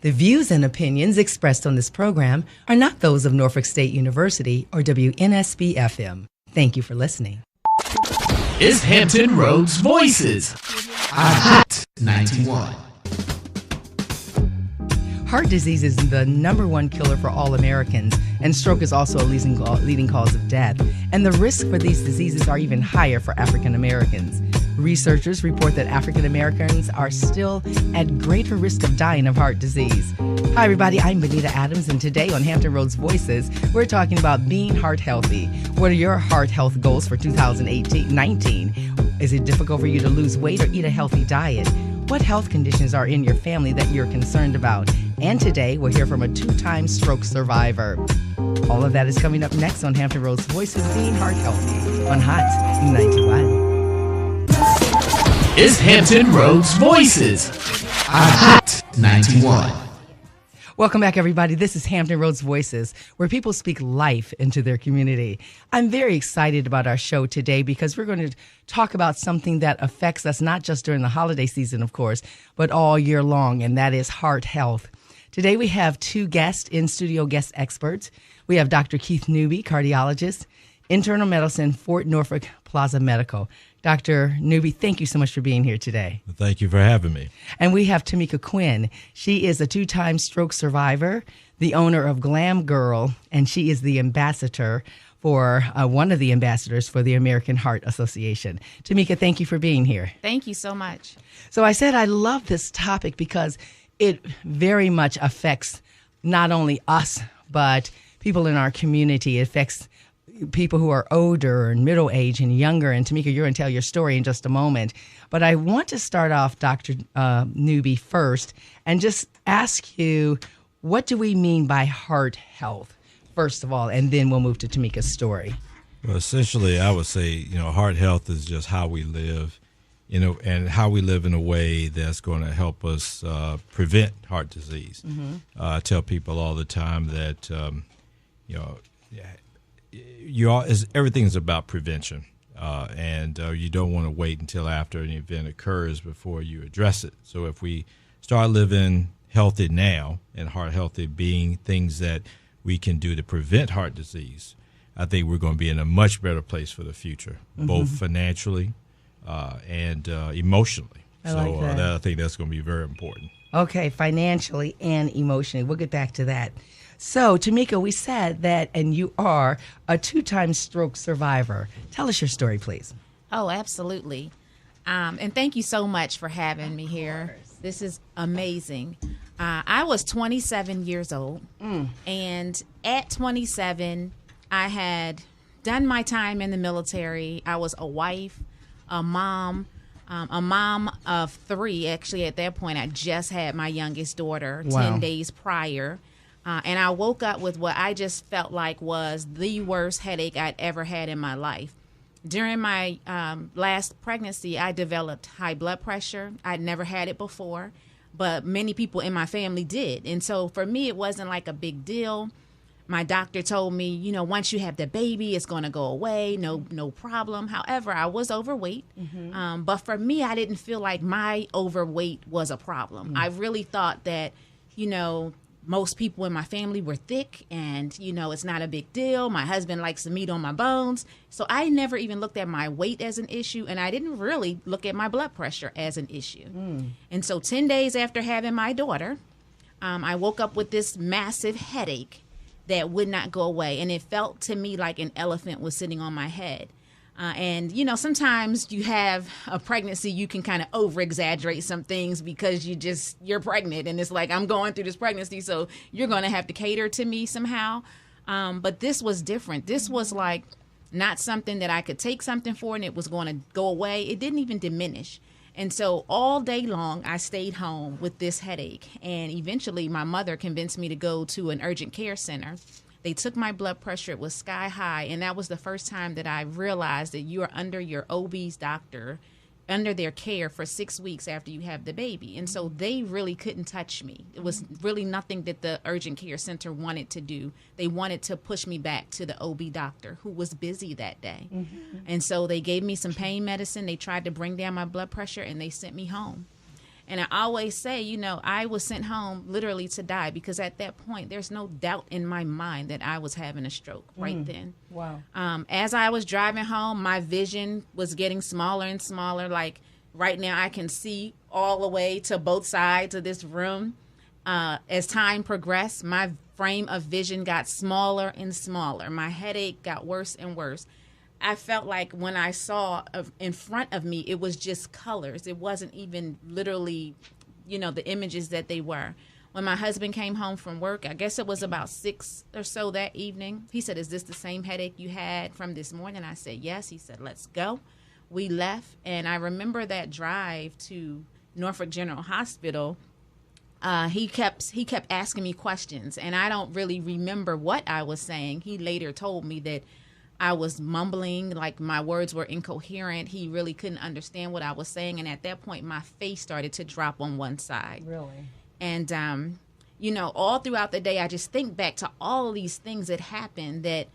The views and opinions expressed on this program are not those of Norfolk State University or WNSB-FM. Thank you for listening. It's Hampton Roads Voices on Hot 91. Heart disease is the number one killer for all Americans, and stroke is also a leading cause of death. And the risks for these diseases are even higher for African Americans. Researchers report that African Americans are still at greater risk of dying of heart disease. Hi, everybody. I'm Benita Adams, and today on Hampton Roads Voices, we're talking about being heart healthy. What are your heart health goals for 2019? Is it difficult for you to lose weight or eat a healthy diet? What health conditions are in your family that you're concerned about? And today, we'll hear from a 2-time stroke survivor. All of that is coming up next on Hampton Roads Voices, Being Heart Healthy on Hot 91. It's Hampton Roads Voices on Hot 91. Welcome back, everybody. This is Hampton Roads Voices, where people speak life into their community. I'm very excited about our show today because we're going to talk about something that affects us not just during the holiday season, of course, but all year long, and that is heart health. Today we have 2 in-studio guest experts. We have Dr. Keith Newby, cardiologist, internal medicine, Fort Norfolk Plaza Medical. Dr. Newby, thank you so much for being here today. Thank you for having me. And we have Tamika Quinn. She is a 2-time stroke survivor, the owner of Glam Girl, and she is the ambassador for one of the ambassadors for the American Heart Association. Tamika, thank you for being here. Thank you so much. So I said I love this topic because it very much affects not only us, but people in our community. It affects people who are older and middle age and younger. And Tamika, you're going to tell your story in just a moment. But I want to start off, Dr. Newby, first and just ask you, what do we mean by heart health, first of all, and then we'll move to Tamika's story. Well, essentially, I would say, heart health is just how we live, and how we live in a way that's going to help us prevent heart disease. Mm-hmm. I tell people all the time that, everything's about prevention, and you don't want to wait until after an event occurs before you address it. So if we start living healthy now, and heart healthy being things that we can do to prevent heart disease, I think we're going to be in a much better place for the future, mm-hmm. both financially and emotionally. I think that's going to be very important. Okay, financially and emotionally. We'll get back to that. So, Tamika, we said that, and you are a 2-time stroke survivor. Tell us your story, please. Oh, absolutely. And thank you so much for having me here. This is amazing. I was 27 years old, and at 27, I had done my time in the military. I was a wife, a mom of 3. Actually, at that point, I just had my youngest daughter 10 days prior. And I woke up with what I just felt like was the worst headache I'd ever had in my life. During my last pregnancy, I developed high blood pressure. I'd never had it before, but many people in my family did. And so for me, it wasn't like a big deal. My doctor told me, once you have the baby, it's going to go away. No problem. However, I was overweight. Mm-hmm. But for me, I didn't feel like my overweight was a problem. Mm-hmm. I really thought that, most people in my family were thick and, it's not a big deal. My husband likes the meat on my bones. So I never even looked at my weight as an issue, and I didn't really look at my blood pressure as an issue. And so 10 days after having my daughter, I woke up with this massive headache that would not go away. And it felt to me like an elephant was sitting on my head. And sometimes you have a pregnancy, you can kind of over-exaggerate some things because you're pregnant. And it's like, I'm going through this pregnancy, so you're going to have to cater to me somehow. But this was different. This was like not something that I could take something for and it was going to go away. It didn't even diminish. And so all day long, I stayed home with this headache. And eventually, my mother convinced me to go to an urgent care center. They took my blood pressure. It was sky high. And that was the first time that I realized that you are under your OB's doctor, under their care for 6 weeks after you have the baby. And so they really couldn't touch me. It was really nothing that the urgent care center wanted to do. They wanted to push me back to the OB doctor who was busy that day. Mm-hmm. And so they gave me some pain medicine. They tried to bring down my blood pressure and they sent me home. And I always say, I was sent home literally to die, because at that point, there's no doubt in my mind that I was having a stroke right then. Wow. As I was driving home, my vision was getting smaller and smaller. Like right now, I can see all the way to both sides of this room. As time progressed, my frame of vision got smaller and smaller. My headache got worse and worse. I felt like when I saw in front of me, it was just colors. It wasn't even literally, the images that they were. When my husband came home from work, I guess it was about 6 or so that evening, he said, "Is this the same headache you had from this morning?" I said, "Yes." He said, "Let's go." We left, and I remember that drive to Norfolk General Hospital. He kept asking me questions, and I don't really remember what I was saying. He later told me that I was mumbling, like my words were incoherent. He really couldn't understand what I was saying. And at that point, my face started to drop on one side. Really? And, all throughout the day, I just think back to all these things that happened that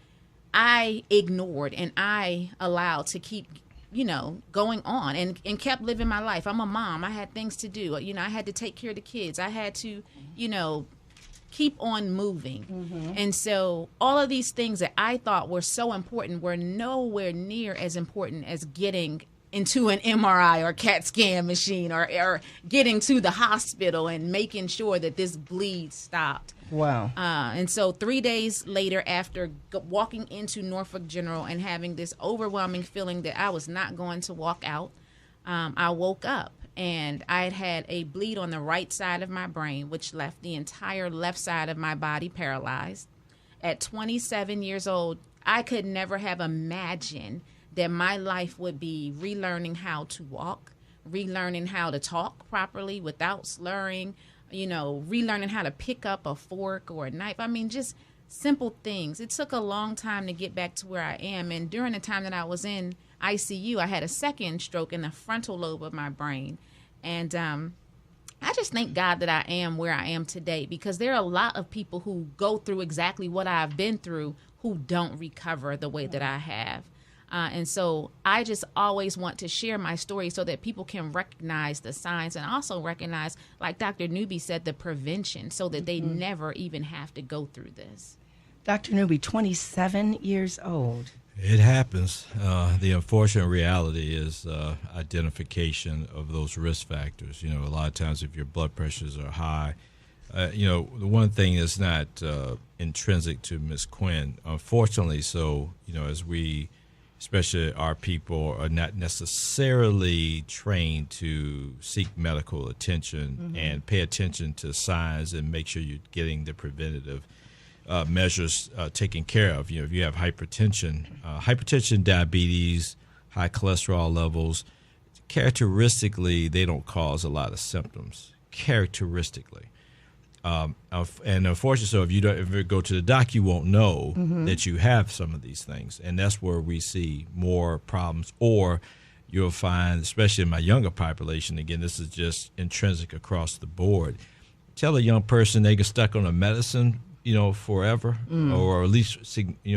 I ignored and I allowed to keep, going on and kept living my life. I'm a mom. I had things to do. I had to take care of the kids. I had to, keep on moving. Mm-hmm. And so all of these things that I thought were so important were nowhere near as important as getting into an MRI or CAT scan machine or getting to the hospital and making sure that this bleed stopped. Wow. And so 3 days later, after walking into Norfolk General and having this overwhelming feeling that I was not going to walk out, I woke up. And I had a bleed on the right side of my brain, which left the entire left side of my body paralyzed. At 27 years old, I could never have imagined that my life would be relearning how to walk, relearning how to talk properly without slurring, relearning how to pick up a fork or a knife. I mean, just simple things. It took a long time to get back to where I am. And during the time that I was in ICU, I had a second stroke in the frontal lobe of my brain. And I just thank God that I am where I am today, because there are a lot of people who go through exactly what I've been through who don't recover the way that I have. And so I just always want to share my story so that people can recognize the signs and also recognize, like Dr. Newby said, the prevention, so that they never even have to go through this. Dr. Newby, 27 years old. It happens. The unfortunate reality is identification of those risk factors. A lot of times if your blood pressures are high, the one thing is not intrinsic to Ms. Quinn. Unfortunately, so, as we, especially our people, are not necessarily trained to seek medical attention and pay attention to signs and make sure you're getting the preventative measures taken care of. If you have hypertension, diabetes, high cholesterol levels, characteristically, they don't cause a lot of symptoms. Characteristically, and unfortunately, so if you go to the doc, you won't know that you have some of these things, and that's where we see more problems. Or you'll find, especially in my younger population, again, this is just intrinsic across the board. Tell a young person they get stuck on a medicine forever, or at least,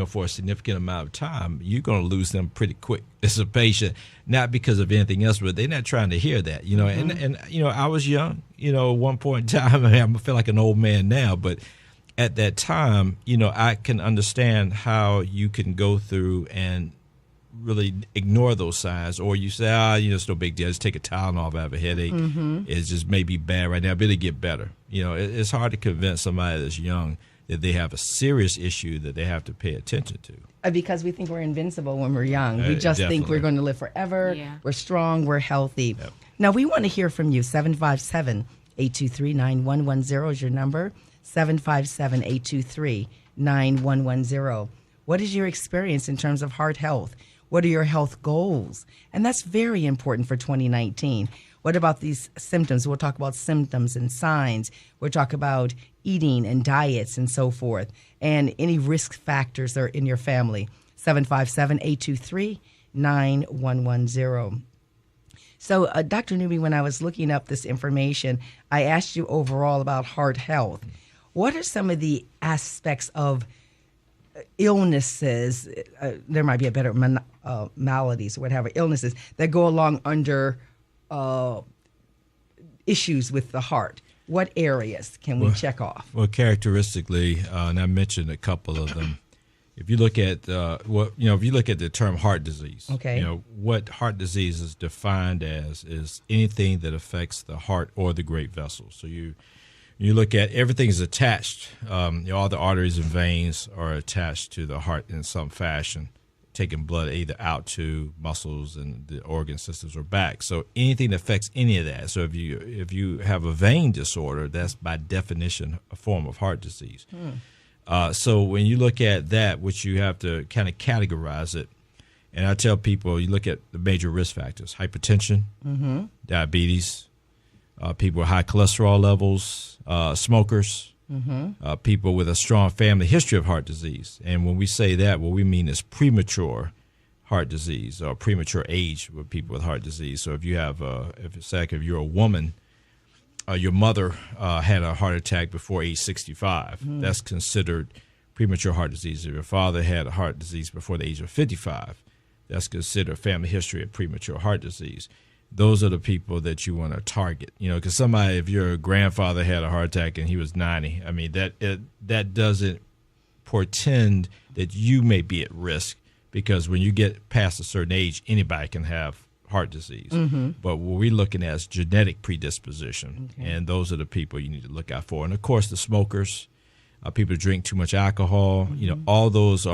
for a significant amount of time, you're going to lose them pretty quick as a patient, not because of anything else, but they're not trying to hear that, and I was young, at one point in time. I feel like an old man now, but at that time, I can understand how you can go through and really ignore those signs, or you say, it's no big deal, just take a Tylenol if I have a headache. It's just maybe bad right now, but it'll get better. It's hard to convince somebody that's young that they have a serious issue that they have to pay attention to. Because we think we're invincible when we're young. We just think we're going to live forever. Yeah. We're strong. We're healthy. Yep. Now, we want to hear from you. 757-823-9110 is your number. 757-823-9110. What is your experience in terms of heart health? What are your health goals? And that's very important for 2019. What about these symptoms? We'll talk about symptoms and signs. We'll talk about eating and diets and so forth, and any risk factors that are in your family. 757-823-9110. So, Dr. Newby, when I was looking up this information, I asked you overall about heart health. What are some of the aspects of illnesses, there might be a better maladies or whatever, illnesses that go along under issues with the heart? What areas can we check off? Well, characteristically, and I mentioned a couple of them. If you look at if you look at the term heart disease, okay, what heart disease is defined as is anything that affects the heart or the great vessels. So you look at everything is attached. All the arteries and veins are attached to the heart in some fashion, taking blood either out to muscles and the organ systems or back. So anything that affects any of that. So if you have a vein disorder, that's by definition a form of heart disease. So when you look at that, which you have to kind of categorize it, and I tell people you look at the major risk factors: hypertension, diabetes, people with high cholesterol levels, smokers, people with a strong family history of heart disease. And when we say that, what we mean is premature heart disease or premature age with people with heart disease. So if you have, if you're a woman, your mother had a heart attack before age 65. That's considered premature heart disease. If your father had a heart disease before the age of 55, that's considered family history of premature heart disease. Those are the people that you want to target, because if your grandfather had a heart attack and he was 90, I mean, that doesn't portend that you may be at risk, because when you get past a certain age, anybody can have heart disease. But what we're looking at is genetic predisposition, and those are the people you need to look out for. And of course, the smokers, people who drink too much alcohol, all those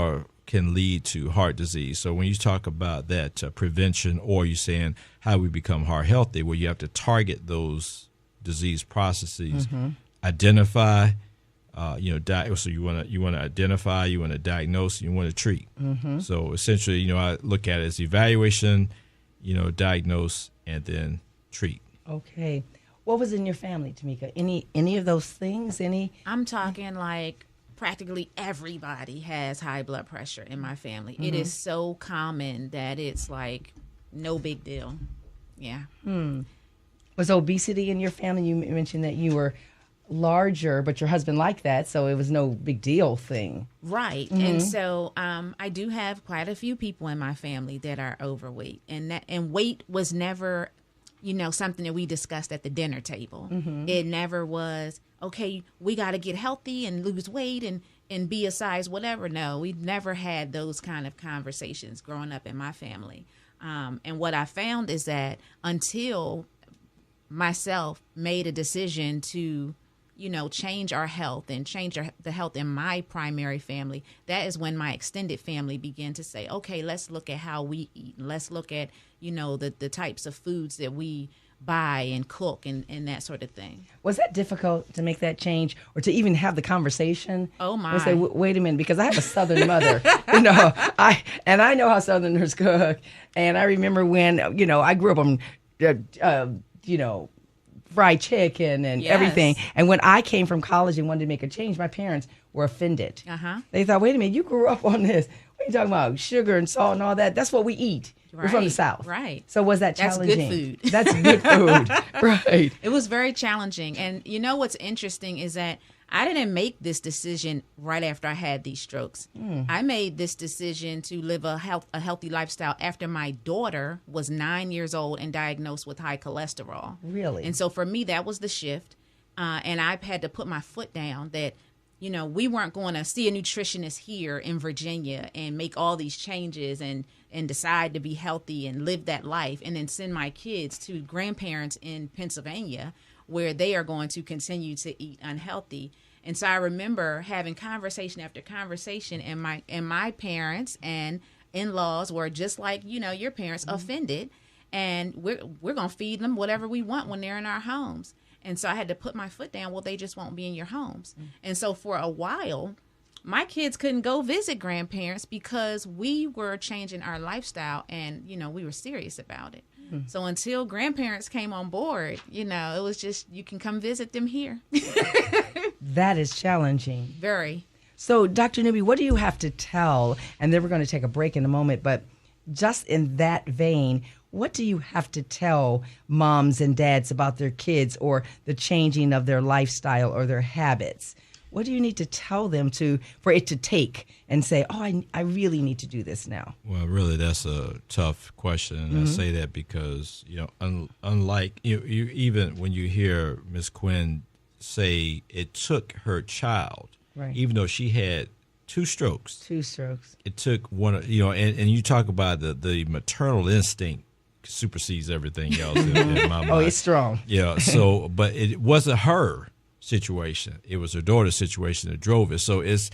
can lead to heart disease. So when you talk about that prevention, or you're saying how we become heart healthy, well, you have to target those disease processes, identify, so you want to identify, you want to diagnose, you want to treat. So essentially, I look at it as evaluation, diagnose, and then treat. Okay. What was in your family, Tamika? Any of those things? I'm talking like practically everybody has high blood pressure in my family. It is so common that it's like no big deal. Yeah. Was obesity in your family? You mentioned that you were larger, but your husband liked that, so it was no big deal thing. Right. And so I do have quite a few people in my family that are overweight, and weight was never, something that we discussed at the dinner table. It never was, okay, we got to get healthy and lose weight and be a size whatever. No, we never had those kind of conversations growing up in my family. And what I found is that until myself made a decision to change our health and change the health in my primary family, that is when my extended family began to say, okay, let's look at how we eat. And let's look at, the types of foods that we buy and cook and that sort of thing. Was that difficult to make that change, or to even have the conversation? Oh my! And say, wait a minute, because I have a Southern mother, I know how Southerners cook, and I remember when I grew up on fried chicken and everything, and when I came from college and wanted to make a change, my parents were offended. They thought, wait a minute, you grew up on this. What are you talking about? Sugar and salt and all that? That's what we eat. We're from the South. Right. So was that challenging? That's good food. That's good food. Right. It was very challenging. And what's interesting is that I didn't make this decision right after I had these strokes. I made this decision to live a healthy lifestyle after my daughter was 9 years old and diagnosed with high cholesterol. Really? And so for me, that was the shift. And I had to put my foot down that, we weren't going to see a nutritionist here in Virginia and make all these changes and decide to be healthy and live that life, and then send my kids to grandparents in Pennsylvania where they are going to continue to eat unhealthy. And so I remember having conversation after conversation, and my parents and in-laws were just like, your parents, offended, and we're going to feed them whatever we want when they're in our homes. And so I had to put my foot down. Well, they just won't be in your homes. And so for a while, my kids couldn't go visit grandparents because we were changing our lifestyle, and, we were serious about it. So until grandparents came on board, it was just, you can come visit them here. That is challenging. Very. So, Dr. Newby, what do you have to tell? And then we're going to take a break in a moment, but just in that vein, what do you have to tell moms and dads about their kids or the changing of their lifestyle or their habits? What do you need to tell them for it to take and say, oh, I really need to do this now? Well, really, that's a tough question, and I say that because unlike you even when you hear Ms. Quinn say it took her child, right, even though she had two strokes, it took one. And you talk about the maternal instinct supersedes everything else in my mind. Oh, it's strong. Yeah. So, but it wasn't her situation; it was her daughter's situation that drove it. So it's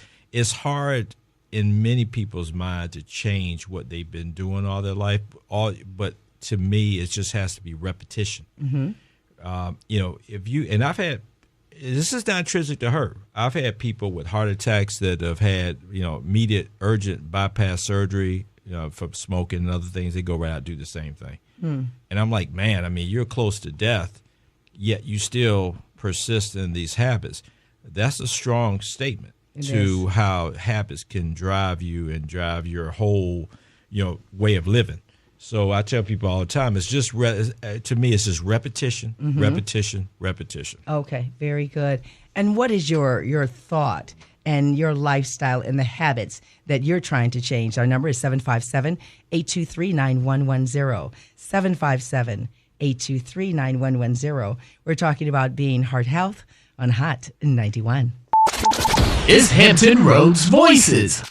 hard in many people's mind to change what they've been doing all their life. But to me, it just has to be repetition. If you and I've had. This is not intrinsic to her. I've had people with heart attacks that have had, immediate urgent bypass surgery, from smoking and other things. They go right out and do the same thing. And I'm like, man, I mean, you're close to death, yet you still persist in these habits. That's a strong statement to how habits can drive you and drive your whole, way of living. So I tell people all the time, it's just to me, it's just repetition, repetition, repetition. Okay, very good. And what is your thought and your lifestyle and the habits that you're trying to change? Our number is 757-823-9110. 757-823-9110. We're talking about being Heart Health on Hot 91. Is Hampton Roads Voices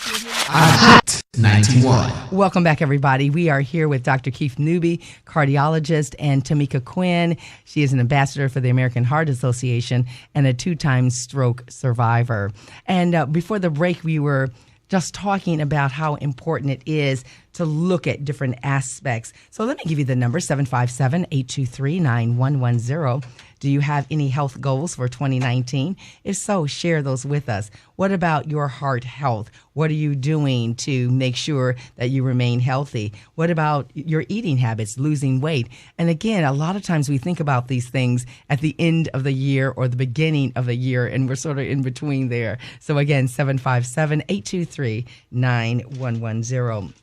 on Hot 91. Welcome back, everybody. We are here with Dr. Keith Newby, cardiologist, and Tamika Quinn. She is an ambassador for the American Heart Association and a 2-time stroke survivor. And before the break, we were just talking about how important it is to look at different aspects. So let me give you the number, 757-823-9110. Do you have any health goals for 2019? If so, share those with us. What about your heart health? What are you doing to make sure that you remain healthy? What about your eating habits, losing weight? And again, a lot of times we think about these things at the end of the year or the beginning of the year, and we're sort of in between there. So again, 757-823-9110.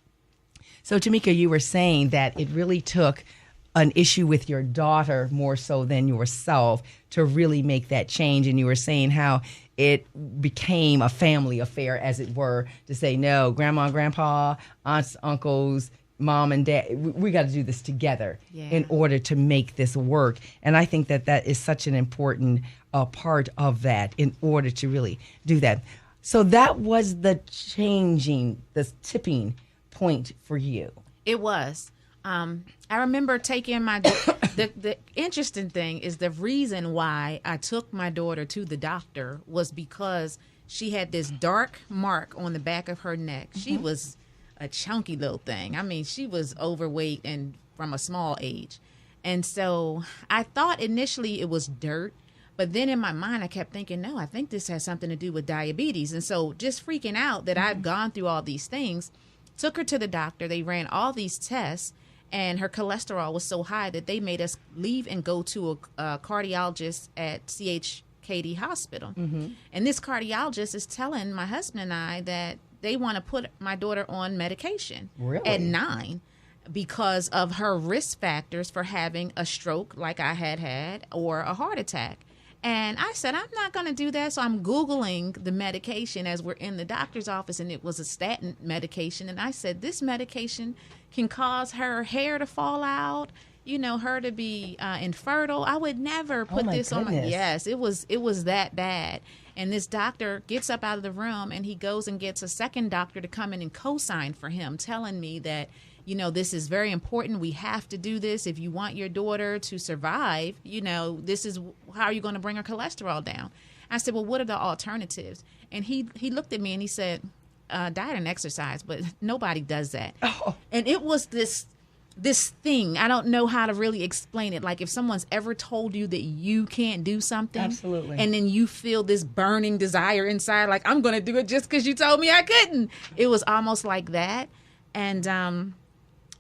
So Tamika, you were saying that it really took an issue with your daughter more so than yourself to really make that change. And you were saying how it became a family affair, as it were, to say, no, grandma, grandpa, aunts, uncles, mom and dad, we got to do this together in order to make this work. And I think that is such an important part of that in order to really do that. So that was the tipping point for you. It was. I remember taking my the interesting thing is the reason why I took my daughter to the doctor was because she had this dark mark on the back of her neck. She was a chunky little thing. I mean, she was overweight and from a small age. And so I thought initially it was dirt, but then in my mind I kept thinking, no, I think this has something to do with diabetes. And so just freaking out that I've gone through all these things, took her to the doctor. They ran all these tests. And her cholesterol was so high that they made us leave and go to a cardiologist at CHKD Hospital. And this cardiologist is telling my husband and I that they want to put my daughter on medication at 9 because of her risk factors for having a stroke like I had or a heart attack. And I said, I'm not going to do that. So I'm Googling the medication as we're in the doctor's office, and it was a statin medication. And I said, this medication can cause her hair to fall out, her to be infertile. I would never put this on my... Yes, it was that bad. And this doctor gets up out of the room, and he goes and gets a second doctor to come in and co-sign for him, telling me that, this is very important. We have to do this. If you want your daughter to survive, this is how you're going to bring her cholesterol down. I said, well, what are the alternatives? And he looked at me and he said, diet and exercise, but nobody does that. Oh. And it was this thing. I don't know how to really explain it. Like if someone's ever told you that you can't do something. Absolutely. And then you feel this burning desire inside, like I'm going to do it just because you told me I couldn't. It was almost like that. And,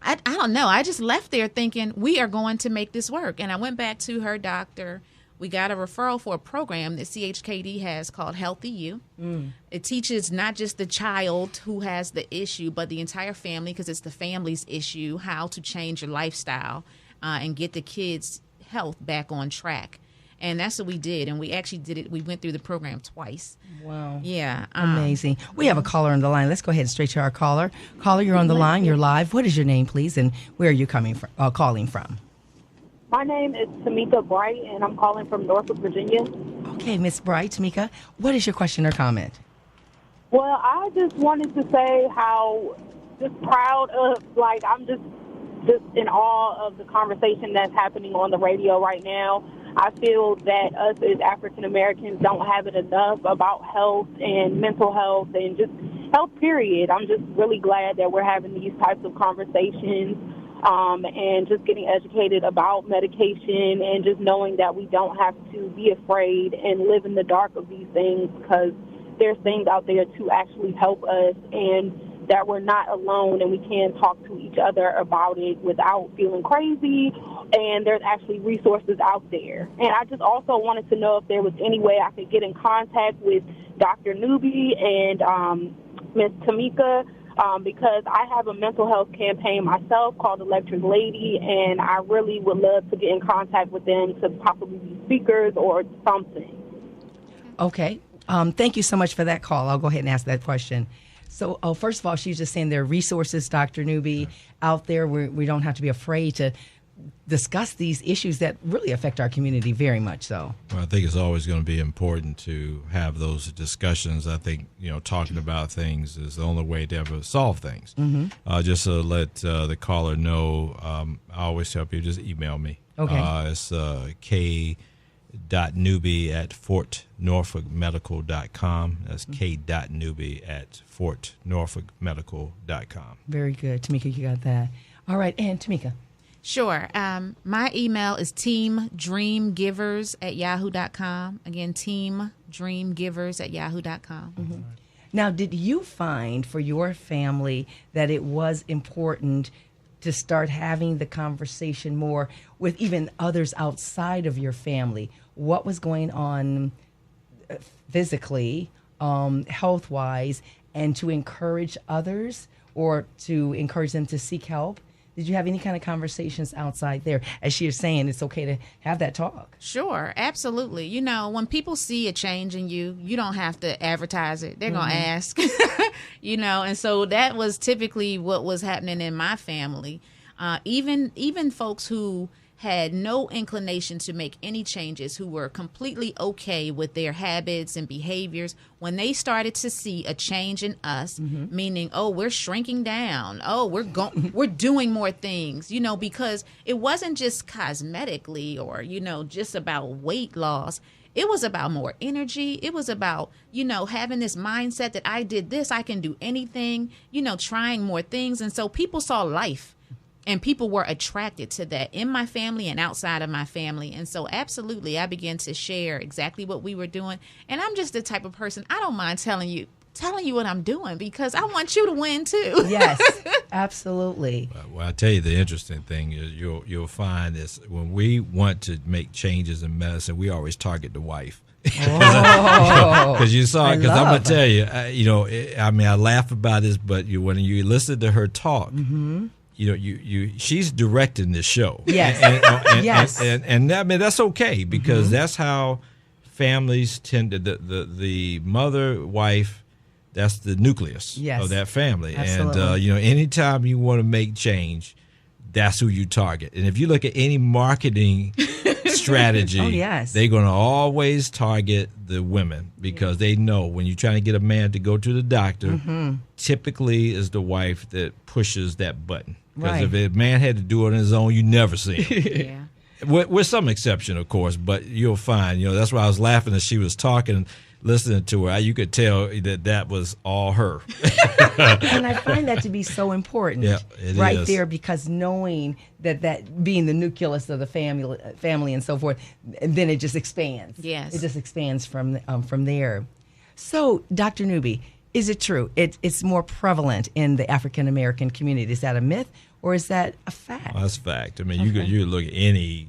I don't know. I just left there thinking we are going to make this work. And I went back to her doctor. We got a referral for a program that CHKD has called Healthy You. It teaches not just the child who has the issue, but the entire family, because it's the family's issue, how to change your lifestyle and get the kids' health back on track. And that's what we did. And we actually did it. We went through the program twice. Wow. Yeah. Amazing. We have a caller on the line. Let's go ahead and straight to our caller. Caller, you're on the line. You're live. What is your name, please, and where are you calling from? My name is Tamika Bright, and I'm calling from Norfolk, Virginia. Okay, Miss Bright, Tamika, what is your question or comment? Well, I just wanted to say how just proud of, I'm just in awe of the conversation that's happening on the radio right now. I feel that us as African Americans don't have it enough about health and mental health and just health, period. I'm just really glad that we're having these types of conversations. And just getting educated about medication and just knowing that we don't have to be afraid and live in the dark of these things, because there's things out there to actually help us, and that we're not alone and we can talk to each other about it without feeling crazy, and there's actually resources out there. And I just also wanted to know if there was any way I could get in contact with Dr. Newby and Ms. Tamika, because I have a mental health campaign myself called Electric Lady, and I really would love to get in contact with them to possibly be speakers or something. Okay. Thank you so much for that call. I'll go ahead and ask that question. So, first of all, she's just saying there are resources, Dr. Newby, out there where we don't have to be afraid to discuss these issues that really affect our community very much so. Well, I think it's always going to be important to have those discussions. I think, talking about things is the only way to ever solve things. Mm-hmm. Just to let the caller know, I always tell people, just email me. Okay. It's k.newby@fortnorfolkmedical.com. That's k.newby@fortnorfolkmedical.com. Very good. Tamika, you got that. All right. And Tamika. Sure. My email is teamdreamgivers@yahoo.com. Again, teamdreamgivers@yahoo.com. Mm-hmm. Now, did you find for your family that it was important to start having the conversation more with even others outside of your family? What was going on physically, health-wise, and to encourage others or to encourage them to seek help? Did you have any kind of conversations outside there? As she is saying, it's okay to have that talk. Sure, absolutely. When people see a change in you, you don't have to advertise it. They're going to ask, and so that was typically what was happening in my family. Even folks who had no inclination to make any changes, who were completely okay with their habits and behaviors, when they started to see a change in us, meaning, oh, we're shrinking down, oh, we're doing more things, because it wasn't just cosmetically or, just about weight loss. It was about more energy. It was about, having this mindset that I did this, I can do anything, trying more things. And so people saw life. And people were attracted to that in my family and outside of my family. And so absolutely, I began to share exactly what we were doing. And I'm just the type of person, I don't mind telling you what I'm doing, because I want you to win too. Yes, absolutely. Well, I tell you, the interesting thing is you'll find is when we want to make changes in medicine, we always target the wife. Because you saw it. Because I'm gonna tell you, I laugh about this, but when you listen to her talk, she's directing this show. Yes. And that's okay, because that's how families tend to, the mother, wife, that's the nucleus of that family. Absolutely. And, anytime you want to make change, that's who you target. And if you look at any marketing strategy, they're going to always target the women, because they know when you're trying to get a man to go to the doctor, typically is the wife that pushes that button. Because if a man had to do it on his own, you never see him. With some exception, of course, but you'll find, that's why I was laughing as she was talking, listening to her. You could tell that was all her. And I find that to be so important there, because knowing that being the nucleus of the family and so forth, and then it just expands. Yes. It just expands from there. So, Dr. Newby, is it true? It's more prevalent in the African American community. Is that a myth or is that a fact? Well, that's a fact. You look at any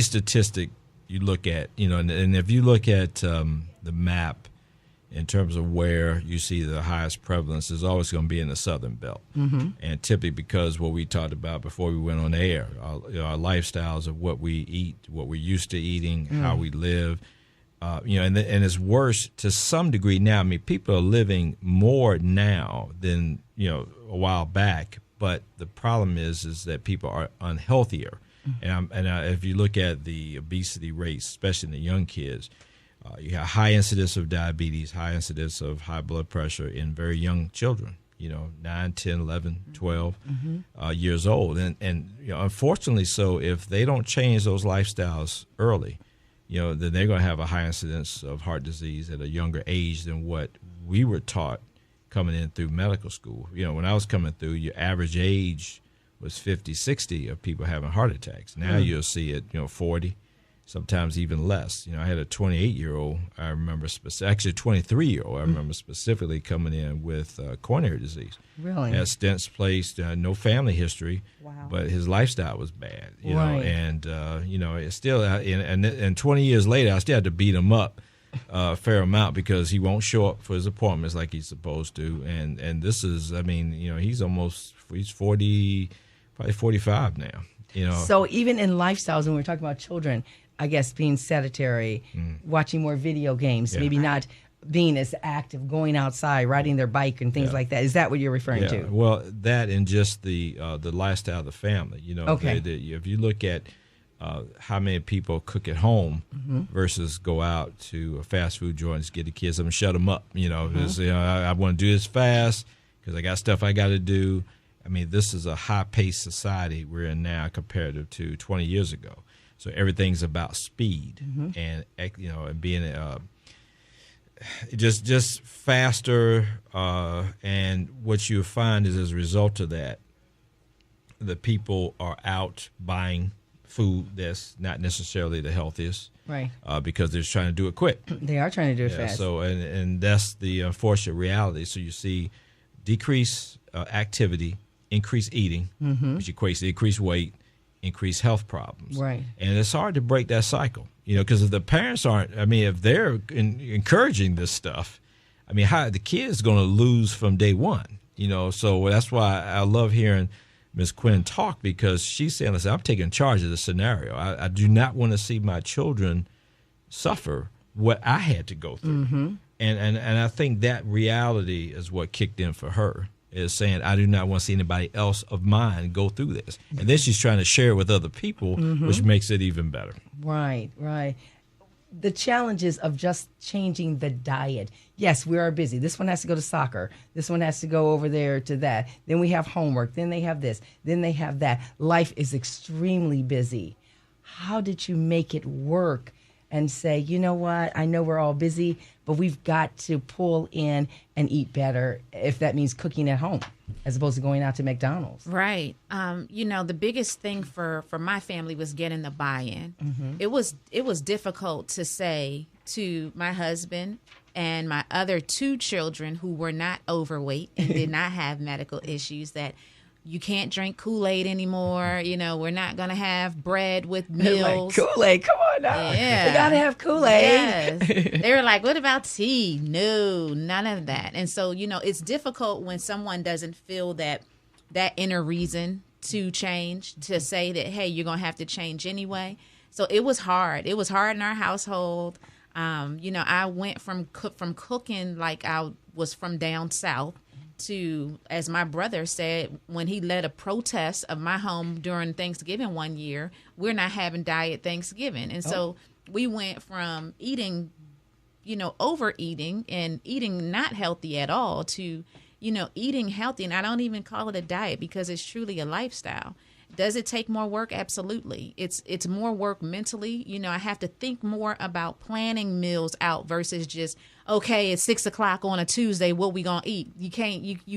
statistic you look at, and if you look at the map, in terms of where you see the highest prevalence is always going to be in the southern belt. And typically because what we talked about before we went on air, our lifestyles of what we eat, what we're used to eating, how we live, and it's worse to some degree now. I mean, people are living more now than, a while back, but the problem is that people are unhealthier. And if you look at the obesity rates, especially in the young kids, you have high incidence of diabetes, high incidence of high blood pressure in very young children, 9, 10, 11, 12 years old. And unfortunately so, if they don't change those lifestyles early, then they're going to have a high incidence of heart disease at a younger age than what we were taught coming in through medical school. When I was coming through, your average age was 50, 60 of people having heart attacks. Now you'll see it, 40. Sometimes even less. I had a 28-year-old, I remember, actually a 23-year-old, I remember specifically coming in with coronary disease. Really? Had stents placed, no family history, but his lifestyle was bad, Right. and, it's still, and 20 years later, I still had to beat him up a fair amount because he won't show up for his appointments like he's supposed to, and this is, he's 40, probably 45 now. So even in lifestyles, when we're talking about children, I guess being sedentary, watching more video games, maybe not being as active, going outside, riding their bike and things like that. Is that what you're referring to? Well, that and just the lifestyle of the family. Okay. If you look at how many people cook at home versus go out to a fast food joint and get the kids up and shut them up. I want to do this fast because I got stuff I got to do. I mean, this is a high-paced society we're in now compared to 20 years ago. So everything's about speed and being just faster. And what you find is as a result of that, the people are out buying food that's not necessarily the healthiest, Right. Because they're just trying to do it quick. They are trying to do it fast. So and that's the unfortunate reality. So you see decreased activity, increased eating, which equates to increased weight, increased health problems. Right. And it's hard to break that cycle, because if the parents aren't, if they're encouraging this stuff, how the kid's going to lose from day one, So that's why I love hearing Ms. Quinn talk, because she's saying, listen, I'm taking charge of the scenario. I do not want to see my children suffer what I had to go through. And I think that reality is what kicked in for her, is saying, I do not want to see anybody else of mine go through this. And then she's trying to share it with other people, which makes it even better. Right. The challenges of just changing the diet. Yes, we are busy. This one has to go to soccer. This one has to go over there to that. Then we have homework. Then they have this. Then they have that. Life is extremely busy. How did you make it work and say, you know what, I know we're all busy, but we've got to pull in and eat better, if that means cooking at home as opposed to going out to McDonald's? Right. The biggest thing for my family was getting the buy-in. It was difficult to say to my husband and my other two children who were not overweight and did not have medical issues that you can't drink Kool-Aid anymore. We're not going to have bread with meals. Like, Kool-Aid, come on now. Yeah. You got to have Kool-Aid. Yes. They were like, what about tea? No, none of that. And so, it's difficult when someone doesn't feel that inner reason to change, to say that, hey, you're going to have to change anyway. So it was hard. It was hard in our household. I went from cooking like I was from down south to, as my brother said, when he led a protest of my home during Thanksgiving one year, we're not having diet Thanksgiving. And so we went from eating, overeating and eating not healthy at all to, eating healthy. And I don't even call it a diet because it's truly a lifestyle. Does it take more work? Absolutely. It's more work mentally. I have to think more about planning meals out versus just, okay, it's 6:00 on a Tuesday, what we gonna eat? You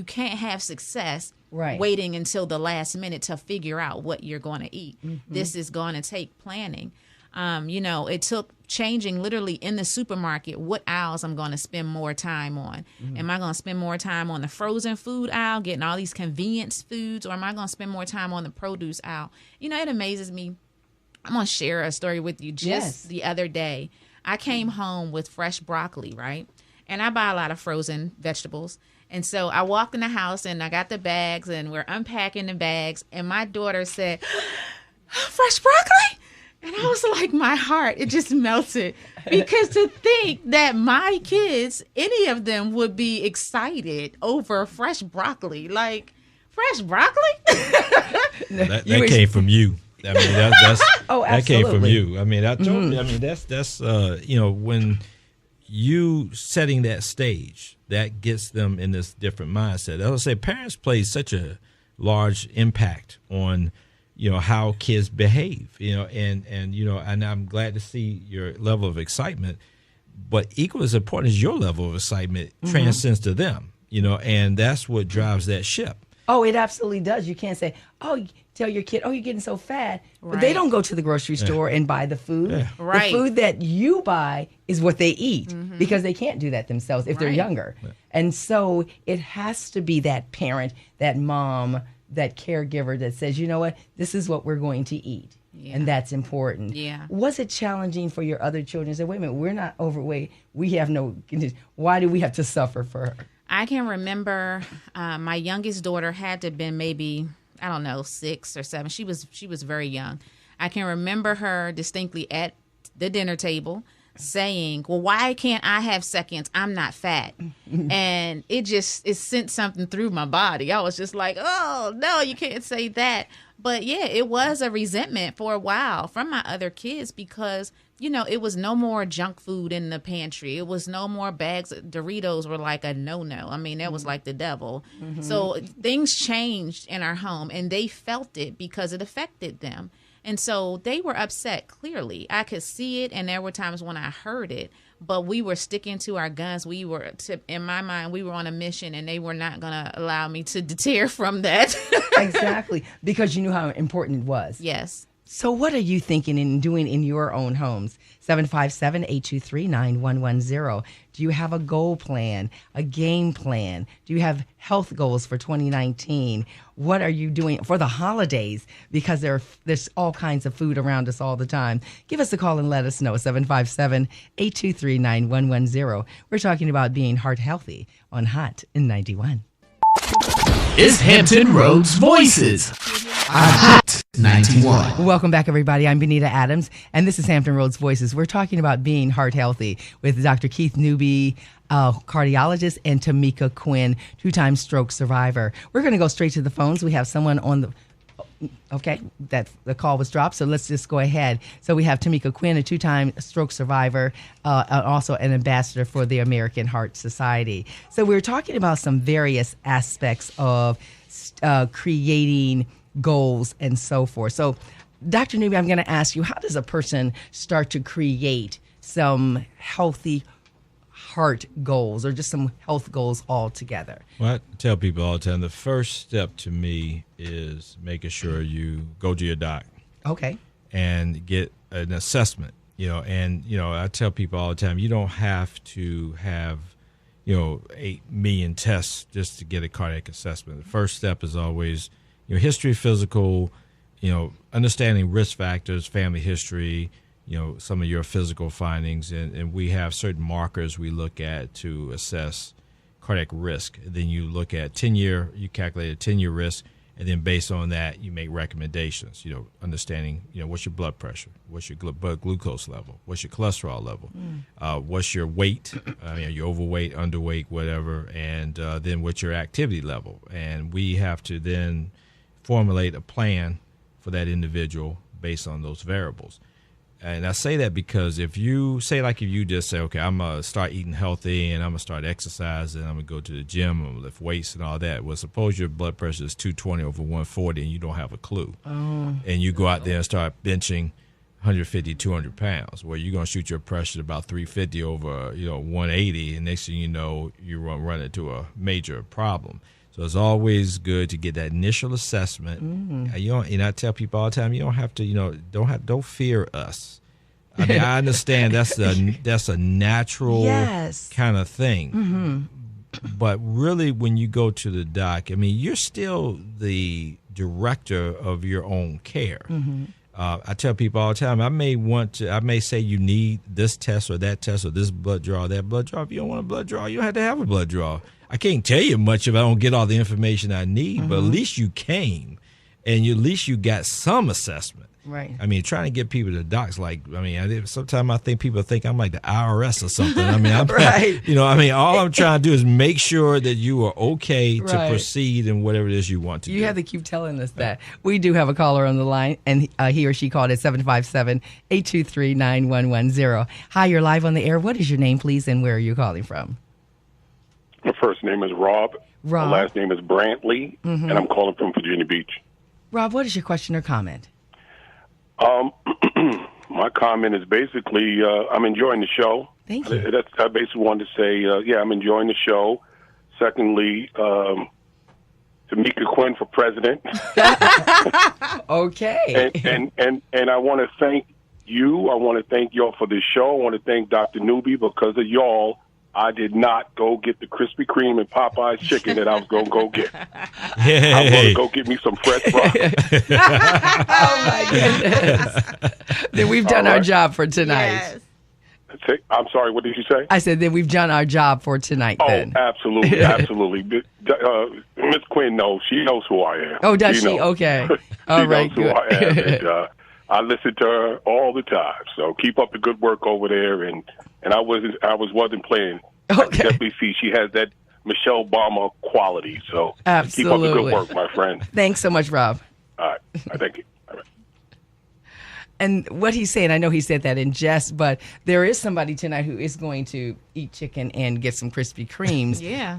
can't have success waiting until the last minute to figure out what you're gonna eat. This is gonna take planning. It took changing literally in the supermarket what aisles I'm going to spend more time on. Am I going to spend more time on the frozen food aisle, getting all these convenience foods, or am I going to spend more time on the produce aisle? It amazes me. I'm going to share a story with you. Just the other day, I came home with fresh broccoli, right? and I buy a lot of frozen vegetables. And so I walked in the house and I got the bags and we're unpacking the bags. And my daughter said, fresh broccoli? And I was like, my heart, it just melted. Because to think that my kids, any of them would be excited over fresh broccoli. Like, fresh broccoli? That came from you. I mean, that's that came from you. I mean, I told you. I mean, that's when you setting that stage, that gets them in this different mindset. I would say parents play such a large impact on how kids behave. And I'm glad to see your level of excitement, but equally as important as your level of excitement transcends to them. And that's what drives that ship. Oh, it absolutely does. You can't say, tell your kid, you're getting so fat. Right. But they don't go to the grocery store and buy the food. Yeah. Right. The food that you buy is what they eat because they can't do that themselves if they're younger. Yeah. And so it has to be that parent, that mom, that caregiver that says, you know what, this is what we're going to eat. Yeah. And that's important. Yeah. Was it challenging for your other children to say, wait a minute, we're not overweight. We have no condition. Why do we have to suffer for her? I can remember my youngest daughter had to have been maybe, 6 or 7. She was very young. I can remember her distinctly at the dinner table saying, well, why can't I have seconds? I'm not fat. And it sent something through my body. I was just like, oh, no, you can't say that. But yeah, it was a resentment for a while from my other kids because, it was no more junk food in the pantry. It was no more bags. Doritos were like a no-no. I mean, that was like the devil. Mm-hmm. So things changed in our home and they felt it because it affected them. And so they were upset, clearly. I could see it, and there were times when I heard it, but we were sticking to our guns. In my mind, we were on a mission, and they were not going to allow me to deter from that. Exactly, because you knew how important it was. Yes. So what are you thinking and doing in your own homes? 757-823-9110. Do you have a goal plan, a game plan? Do you have health goals for 2019? What are you doing for the holidays? Because there's all kinds of food around us all the time. Give us a call and let us know. 757-823-9110. We're talking about being heart healthy on Hot in 91. It's Hampton Roads Voices on Hot 91. Welcome back, everybody. I'm Benita Adams, and this is Hampton Roads Voices. We're talking about being heart healthy with Dr. Keith Newby, cardiologist, and Tamika Quinn, 2-time stroke survivor. We're going to go straight to the phones. We have someone on the... Okay, that the call was dropped, so let's just go ahead. So we have Tamika Quinn, a 2-time stroke survivor, also an ambassador for the American Heart Society. So we're talking about some various aspects of creating goals and so forth. So, Dr. Newby, I'm going to ask you, how does a person start to create some healthy heart goals or just some health goals altogether? Well, I tell people all the time, the first step to me is making sure you go to your doc. Okay. And get an assessment, I tell people all the time, you don't have to have, 8 million tests just to get a cardiac assessment. The first step is always, history, physical, understanding risk factors, family history, some of your physical findings, and we have certain markers we look at to assess cardiac risk. Then you look at you calculate a 10-year risk, and then based on that, you make recommendations, understanding, what's your blood pressure, what's your blood glucose level, what's your cholesterol level, what's your weight, are you overweight, underweight, whatever, and then what's your activity level. And we have to then formulate a plan for that individual based on those variables. And I say that because if you just say, okay, I'm going to start eating healthy and I'm going to start exercising, I'm going to go to the gym, I'm going to lift weights and all that. Well, suppose your blood pressure is 220 over 140 and you don't have a clue. And you go out there and start benching 150, 200 pounds, where you're going to shoot your pressure about 350 over, 180. And next thing you know, you run into a major problem. So it's always good to get that initial assessment. And I tell people all the time, you don't have to, don't fear us. I mean, I understand that's a natural kind of thing. But really, when you go to the doc, I mean, you're still the director of your own care. I tell people all the time, I may say you need this test or that test or this blood draw, that blood draw. If you don't want a blood draw, you don't have to have a blood draw. I can't tell you much if I don't get all the information I need, but at least you came and at least you got some assessment. Right. I mean, trying to get people to docs, sometimes I think people think I'm like the IRS or something. I mean, I'm right. All I'm trying to do is make sure that you are okay to Right. proceed in whatever it is you want to do. You have to keep telling us that. We do have a caller on the line, and he or she called at 757-823-9110. Hi, you're live on the air. What is your name, please, and where are you calling from? My first name is Rob. Rob. My last name is Brantley, and I'm calling from Virginia Beach. Rob, what is your question or comment? My comment is basically, I'm enjoying the show. Thank you. I basically wanted to say, I'm enjoying the show. Secondly, Tamika Quinn for president. Okay. And I want to thank you. I want to thank y'all for this show. I want to thank Dr. Newby. Because of y'all, I did not go get the Krispy Kreme and Popeye's chicken that I was going to go get. I'm going to go get me some fresh broccoli. Oh, my goodness. Then we've done our job for tonight. Yes. I'm sorry, what did you say? I said then we've done our job for tonight then. Oh, absolutely, absolutely. Miss Quinn knows. She knows who I am. Oh, does she? knows. Okay. She All right, knows who good. I am. And, I listen to her all the time. So keep up the good work over there. And I wasn't playing. I Okay. can definitely see she has that Michelle Obama quality. So keep up the Absolutely. good work, my friend. Thanks so much, Rob. All right. Thank you. All right. And what he's saying, I know he said that in jest, but there is somebody tonight who is going to eat chicken and get some Krispy Kremes. Yeah.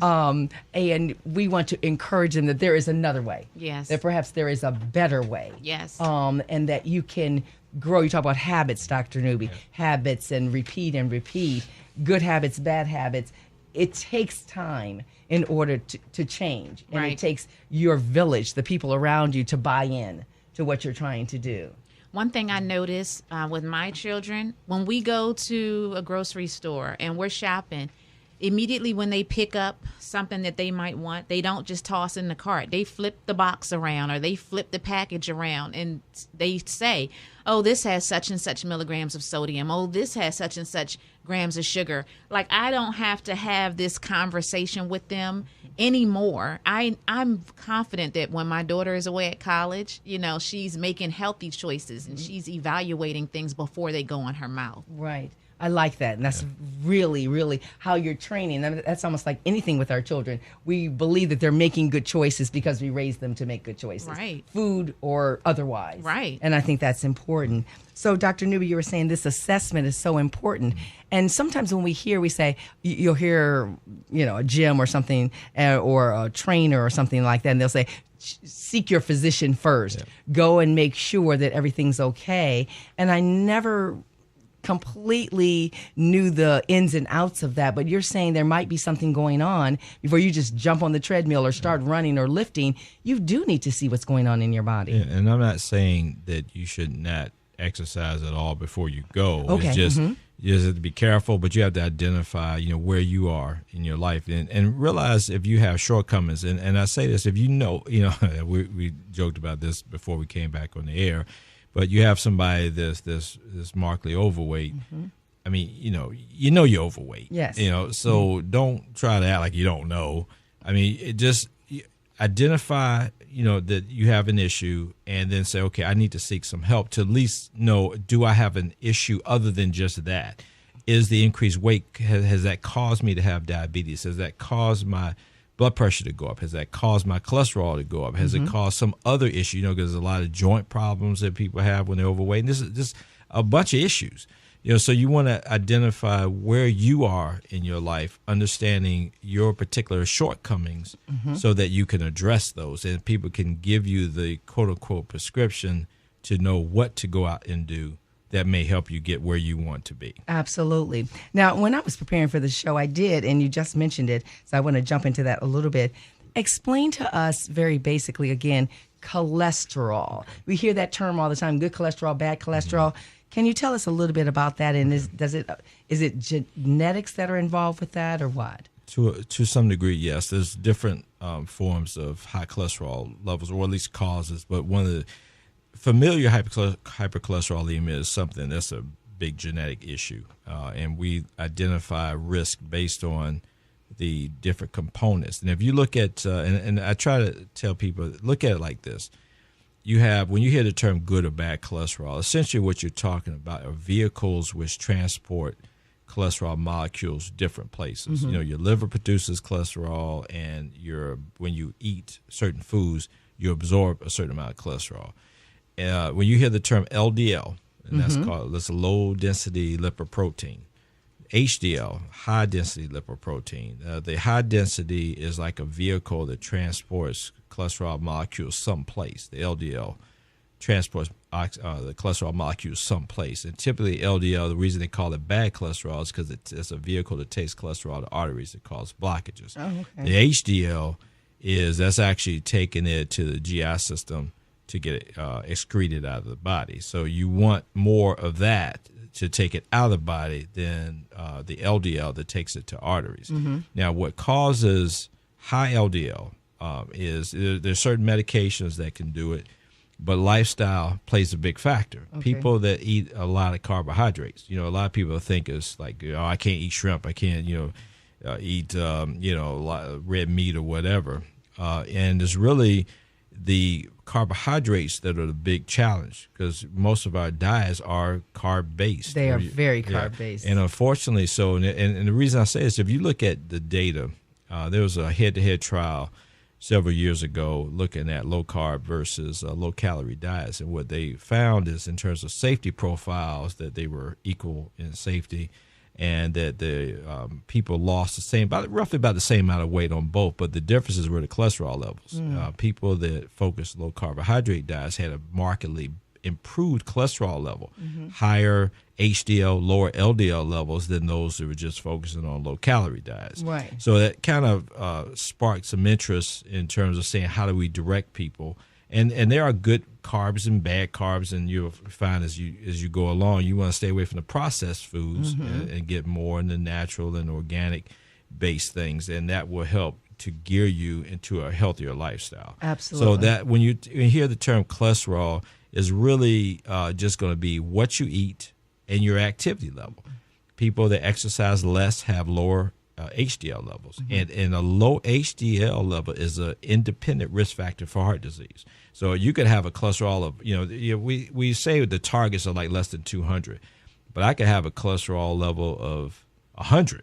And we want to encourage them that there is another way. Yes. That perhaps there is a better way. Yes. And that you can grow. You talk about habits, Dr. Newby. Habits and repeat. Good habits, bad habits. It takes time in order to change. And Right. it takes your village, the people around you, to buy in to what you're trying to do. One thing I notice with my children, when we go to a grocery store and we're shopping, immediately when they pick up something that they might want, they don't just toss in the cart. They flip the box around or they flip the package around and they say, oh, this has such and such milligrams of sodium. Oh, this has such and such grams of sugar. Like, I don't have to have this conversation with them anymore. I'm confident that when my daughter is away at college, she's making healthy choices and she's evaluating things before they go in her mouth. Right. I like that. And that's really, really how you're training. I mean, that's almost like anything with our children. We believe that they're making good choices because we raise them to make good choices. Right. Food or otherwise. Right. And I think that's important. So, Dr. Newby, you were saying this assessment is so important. And sometimes when we say, you'll hear, a gym or something, or a trainer or something like that, and they'll say, seek your physician first. Yeah. Go and make sure that everything's okay. And I never completely knew the ins and outs of that, but you're saying there might be something going on before you just jump on the treadmill or start running or lifting. You do need to see what's going on in your body. Yeah, and I'm not saying that you should not exercise at all before you go. Okay. It's just you just have to be careful, but you have to identify, where you are in your life and realize if you have shortcomings. And I say this, if we joked about this before we came back on the air. But you have somebody that's markedly overweight. Mm-hmm. I mean, you're overweight. Yes. So don't try to act like you don't know. I mean, just identify, that you have an issue and then say, okay, I need to seek some help to at least know, do I have an issue other than just that? Is the increased weight, has that caused me to have diabetes? Has that caused my blood pressure to go up? Has that caused my cholesterol to go up? Has it caused some other issue? Because there's a lot of joint problems that people have when they're overweight. And this is just a bunch of issues. So you want to identify where you are in your life, understanding your particular shortcomings so that you can address those and people can give you the quote unquote prescription to know what to go out and do that may help you get where you want to be. Absolutely. Now, when I was preparing for the show, I did, and you just mentioned it, so I want to jump into that a little bit. Explain to us very basically, again, cholesterol. We hear that term all the time, good cholesterol, bad cholesterol. Can you tell us a little bit about that, and is it genetics that are involved with that, or what? To some degree, yes. There's different forms of high cholesterol levels, or at least causes, but one of the familial hypercholesterolemia is something that's a big genetic issue, and we identify risk based on the different components. And if you look at, and I try to tell people, look at it like this. You have, when you hear the term good or bad cholesterol, essentially what you're talking about are vehicles which transport cholesterol molecules different places. Mm-hmm. You know, your liver produces cholesterol, and when you eat certain foods, you absorb a certain amount of cholesterol. When you hear the term LDL, and that's low density lipoprotein. HDL, high density lipoprotein. The high density is like a vehicle that transports cholesterol molecules someplace. The LDL transports the cholesterol molecules someplace. And typically LDL, the reason they call it bad cholesterol is because it's a vehicle that takes cholesterol to arteries that cause blockages. Oh, okay. The HDL that's actually taking it to the GI system to get it excreted out of the body. So you want more of that to take it out of the body than the LDL that takes it to arteries. Mm-hmm. Now, what causes high LDL is there's certain medications that can do it, but lifestyle plays a big factor. Okay. People that eat a lot of carbohydrates, a lot of people think it's like, I can't eat shrimp, I can't, eat, red meat or whatever. And it's really the carbohydrates that are the big challenge, because most of our diets are carb-based. They are very carb-based. And unfortunately so, and the reason I say this, if you look at the data, there was a head-to-head trial several years ago looking at low-carb versus low-calorie diets, and what they found is in terms of safety profiles that they were equal in safety, and that the people lost roughly about the same amount of weight on both, but the differences were the cholesterol levels. People that focused low carbohydrate diets had a markedly improved cholesterol level, higher HDL, lower LDL levels than those that were just focusing on low calorie diets. Right. So that kind of sparked some interest in terms of saying, how do we direct people? And there are good carbs and bad carbs, and you'll find as you go along, you want to stay away from the processed foods and get more in the natural and organic based things, and that will help to gear you into a healthier lifestyle. Absolutely. So that when you hear the term cholesterol, is really just going to be what you eat and your activity level. People that exercise less have lower HDL levels, and a low HDL level is an independent risk factor for heart disease. So you could have a cholesterol of, we say the targets are like less than 200, but I could have a cholesterol level of 100.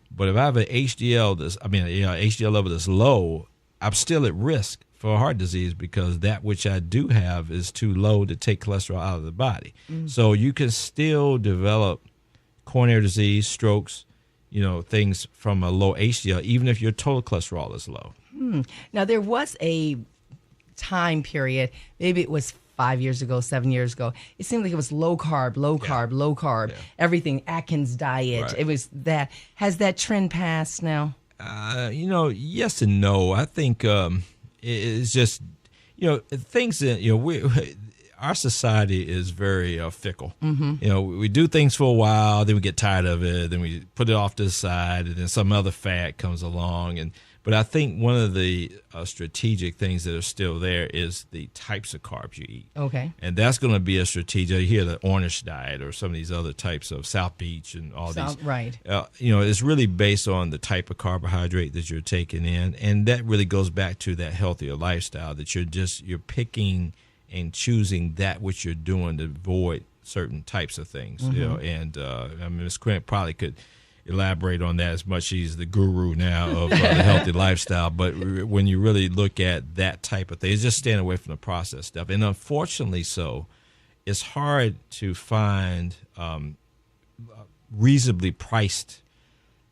But if I have an HDL level that's low, I'm still at risk for heart disease because that which I do have is too low to take cholesterol out of the body. So you can still develop coronary disease, strokes, things from a low HDL, even if your total cholesterol is low. Now, there was a time period, maybe it was 5 years ago, 7 years ago. It seemed like it was low carb, everything, Atkins diet. Right. It was that. Has that trend passed now? Yes and no. I think it's just, things that, our society is very fickle. We do things for a while, then we get tired of it, then we put it off to the side, and then some other fad comes along. But I think one of the strategic things that are still there is the types of carbs you eat. Okay. And that's going to be a strategic. You hear the Ornish diet or some of these other types of South Beach and all these. Right. It's really based on the type of carbohydrate that you're taking in, and that really goes back to that healthier lifestyle that you're picking and choosing that which you're doing to avoid certain types of things. And Ms. Quinn probably could elaborate on that as much. She's the guru now of the healthy lifestyle. But when you really look at that type of thing, it's just staying away from the processed stuff. And unfortunately it's hard to find reasonably priced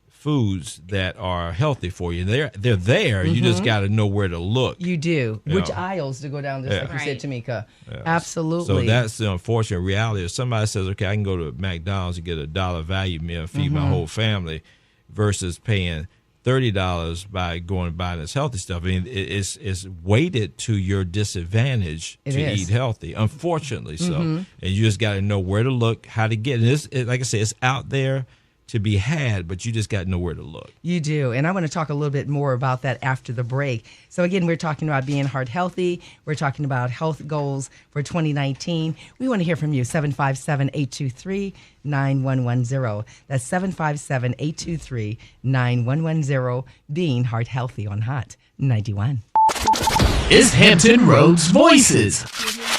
foods that are healthy for you. They're there. You just got to know where to look. You do. Which aisles to go down, just like you said, Tamika. Absolutely. So that's the unfortunate reality. If somebody says, okay, I can go to McDonald's and get a $1 value meal and feed my whole family versus paying $30 by going and buying this healthy stuff. I mean, it's weighted to your disadvantage eat healthy, unfortunately so. And you just got to know where to look, how to get it. Like I said, it's out there. to be had, but you just got nowhere to look. You do. And I want to talk a little bit more about that after the break. So again, we're talking about being heart healthy. We're talking about health goals for 2019. We want to hear from you. 757-823-9110. That's 757-823-9110. Being heart healthy on Hot 91. Is Hampton Roads Voices on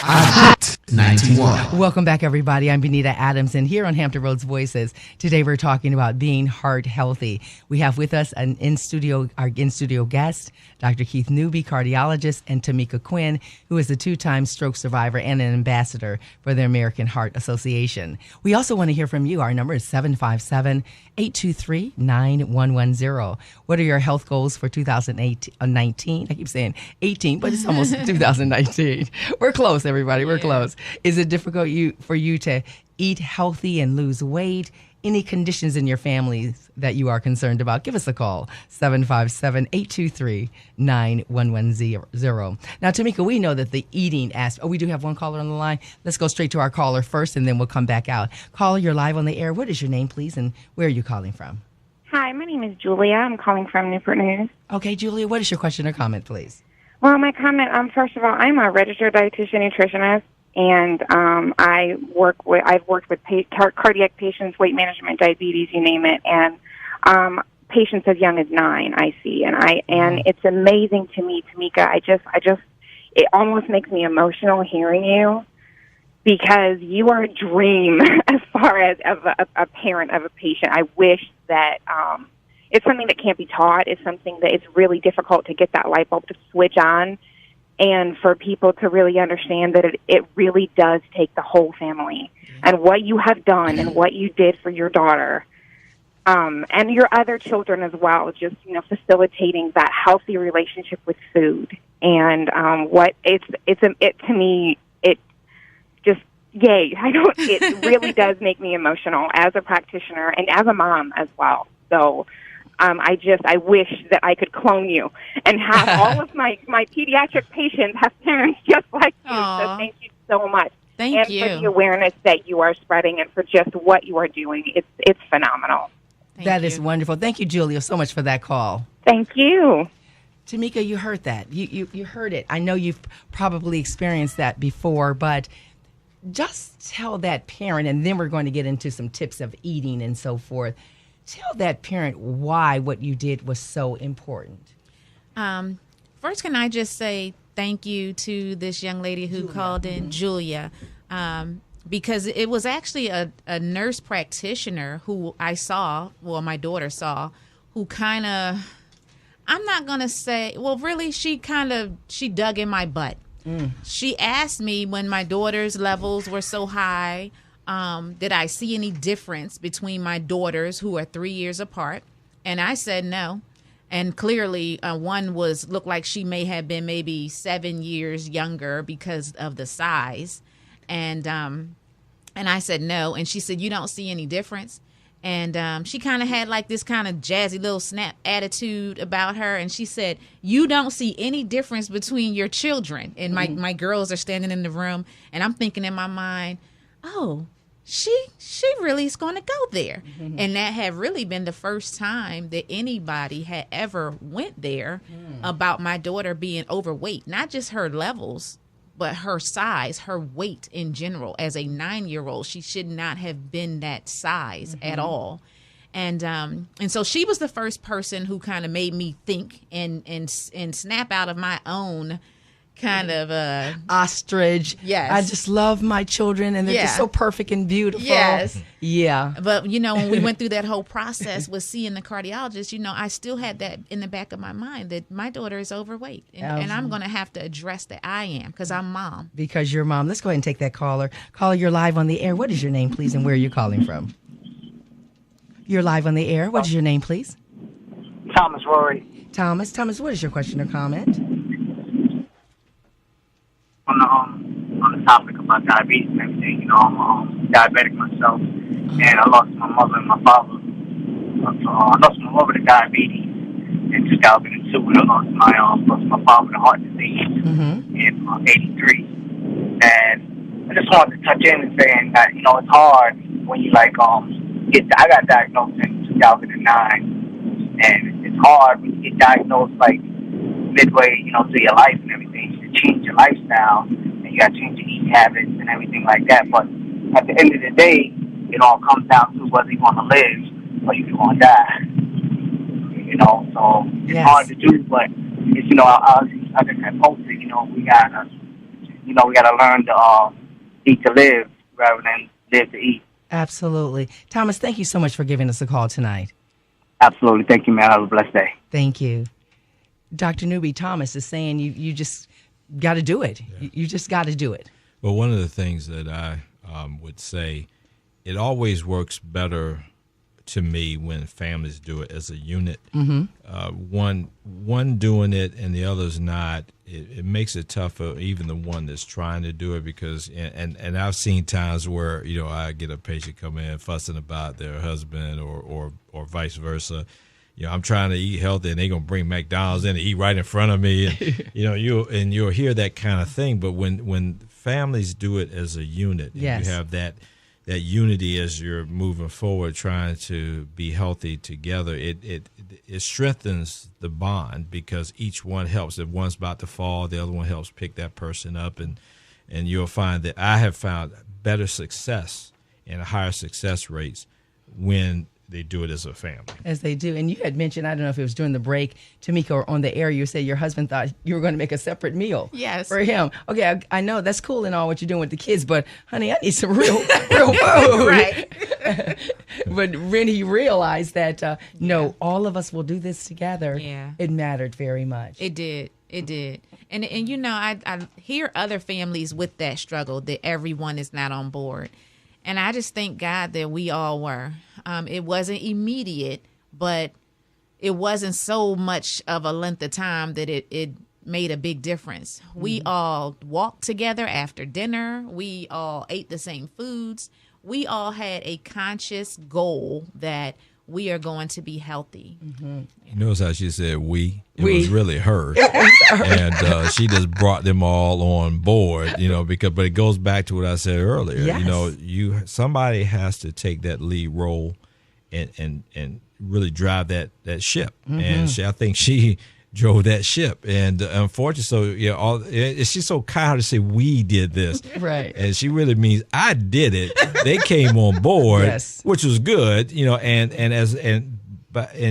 Hot 91. Welcome back, everybody. I'm Benita Adams, and here on Hampton Roads Voices, today we're talking about being heart healthy. We have with us our in-studio guest, Dr. Keith Newby, cardiologist, and Tamika Quinn, who is a 2-time stroke survivor and an ambassador for the American Heart Association. We also want to hear from you. Our number is 757-823-9110. What are your health goals for 2019? I keep saying 18, but it's almost 2019. We're close, everybody. We're close. Is it difficult for you to eat healthy and lose weight? Any conditions in your families that you are concerned about? Give us a call, 757-823-9110. Now, Tamika, we know that the eating aspect. Oh, we do have one caller on the line. Let's go straight to our caller first, and then we'll come back out. Caller, you're live on the air. What is your name, please, and where are you calling from? Hi, my name is Julia. I'm calling from Newport News. Okay, Julia, what is your question or comment, please? Well, my comment, first of all, I'm a registered dietitian nutritionist, and I've worked with cardiac patients, weight management, diabetes, you name it, and patients as young as 9 I see, and it's amazing to me, Tamika. It almost makes me emotional hearing you, because you are a dream as far as a parent of a patient. I wish that it's something that can't be taught. It's something that it's really difficult to get that light bulb to switch on, and for people to really understand that it really does take the whole family. And what you have done and what you did for your daughter, and your other children as well, just, facilitating that healthy relationship with food. And to me, it just, yay. It really does make me emotional as a practitioner and as a mom as well. So, I wish that I could clone you and have all of my pediatric patients have parents just like you. Aww. So thank you so much. Thank you. And for the awareness that you are spreading and for just what you are doing. It's phenomenal. That is wonderful. Thank you, Julia, so much for that call. Thank you. Tamika, you heard that. You heard it. I know you've probably experienced that before, but just tell that parent, and then we're going to get into some tips of eating and so forth. Tell that parent why what you did was so important. First, can I just say thank you to this young lady who called in, Julia, because it was actually a nurse practitioner who my daughter saw, who kind of, I'm not going to say, well, really, she dug in my butt. She asked me when my daughter's levels were so high, did I see any difference between my daughters, who are 3 years apart? And I said no. And clearly, one looked like she may have been maybe 7 years younger because of the size. And I said no. And she said, you don't see any difference? And she kind of had like this kind of jazzy little snap attitude about her. And she said, you don't see any difference between your children. And my girls are standing in the room. And I'm thinking in my mind, oh, she really is going to go there. And that had really been the first time that anybody had ever went there about my daughter being overweight, not just her levels, but her size, her weight in general. As a 9-year-old, she should not have been that size at all. And so she was the first person who kind of made me think and snap out of my own kind of ostrich. Yes. I just love my children, and they're just so perfect and beautiful. Yes. Yeah. But, when we went through that whole process with seeing the cardiologist, I still had that in the back of my mind that my daughter is overweight. And I'm going to have to address that I am, because I'm mom. Because you're mom. Let's go ahead and take that caller. Caller, you're live on the air. What is your name, please, and where are you calling from? You're live on the air. What is your name, please? Thomas Rory. Thomas, what is your question or comment? On the topic about diabetes and everything, I'm diabetic myself, and I lost my mother and my father. I lost my mother to diabetes in 2002, and I lost my father to heart disease in '83. And I just wanted to touch in and saying that it's hard when you I got diagnosed in 2009, and it's hard when you get diagnosed like midway, through your life and everything, to change your lifestyle, and you got to change your eating habits and everything like that. But at the end of the day, it all comes down to whether you want to live or you want to die. So it's hard to do, but it's, I think I posted, we gotta learn to eat to live rather than live to eat. Absolutely. Thomas, thank you so much for giving us a call tonight. Absolutely. Thank you, man. Have a blessed day. Thank you. Dr. Newby, Thomas is saying you just got to do it. Yeah. You just got to do it. Well, one of the things that I would say, it always works better to me when families do it as a unit. Mm-hmm. One doing it and the other's not. It makes it tougher, even the one that's trying to do it, because and I've seen times where I get a patient come in fussing about their husband or vice versa. I'm trying to eat healthy and they're gonna bring McDonald's in and eat right in front of me, and you'll hear that kind of thing. But when families do it as a unit, and yes. you have that unity as you're moving forward, trying to be healthy together, it strengthens the bond, because each one helps. If one's about to fall, the other one helps pick that person up, and you'll find that I have found better success and higher success rates when they do it as a family. As they do. And you had mentioned, I don't know if it was during the break, Tamika, or on the air, you said your husband thought you were going to make a separate meal. Yes. For him. Okay, I know that's cool and all what you're doing with the kids, but honey, I need some real food. Right. But when he realized that, no, all of us will do this together, it mattered very much. It did. And I hear other families with that struggle, that everyone is not on board. And I just thank God that we all were. It wasn't immediate, but it wasn't so much of a length of time that it made a big difference. Mm-hmm. We all walked together after dinner. We all ate the same foods. We all had a conscious goal that we are going to be healthy. Mm-hmm. You notice how she said we? It we. was really her. And she just brought them all on board, but it goes back to what I said earlier. Yes. Somebody has to take that lead role and really drive that ship. Mm-hmm. And I think she drove that ship, and unfortunately, she's so kind to say we did this, right? And she really means I did it. They came on board, yes. which was good, and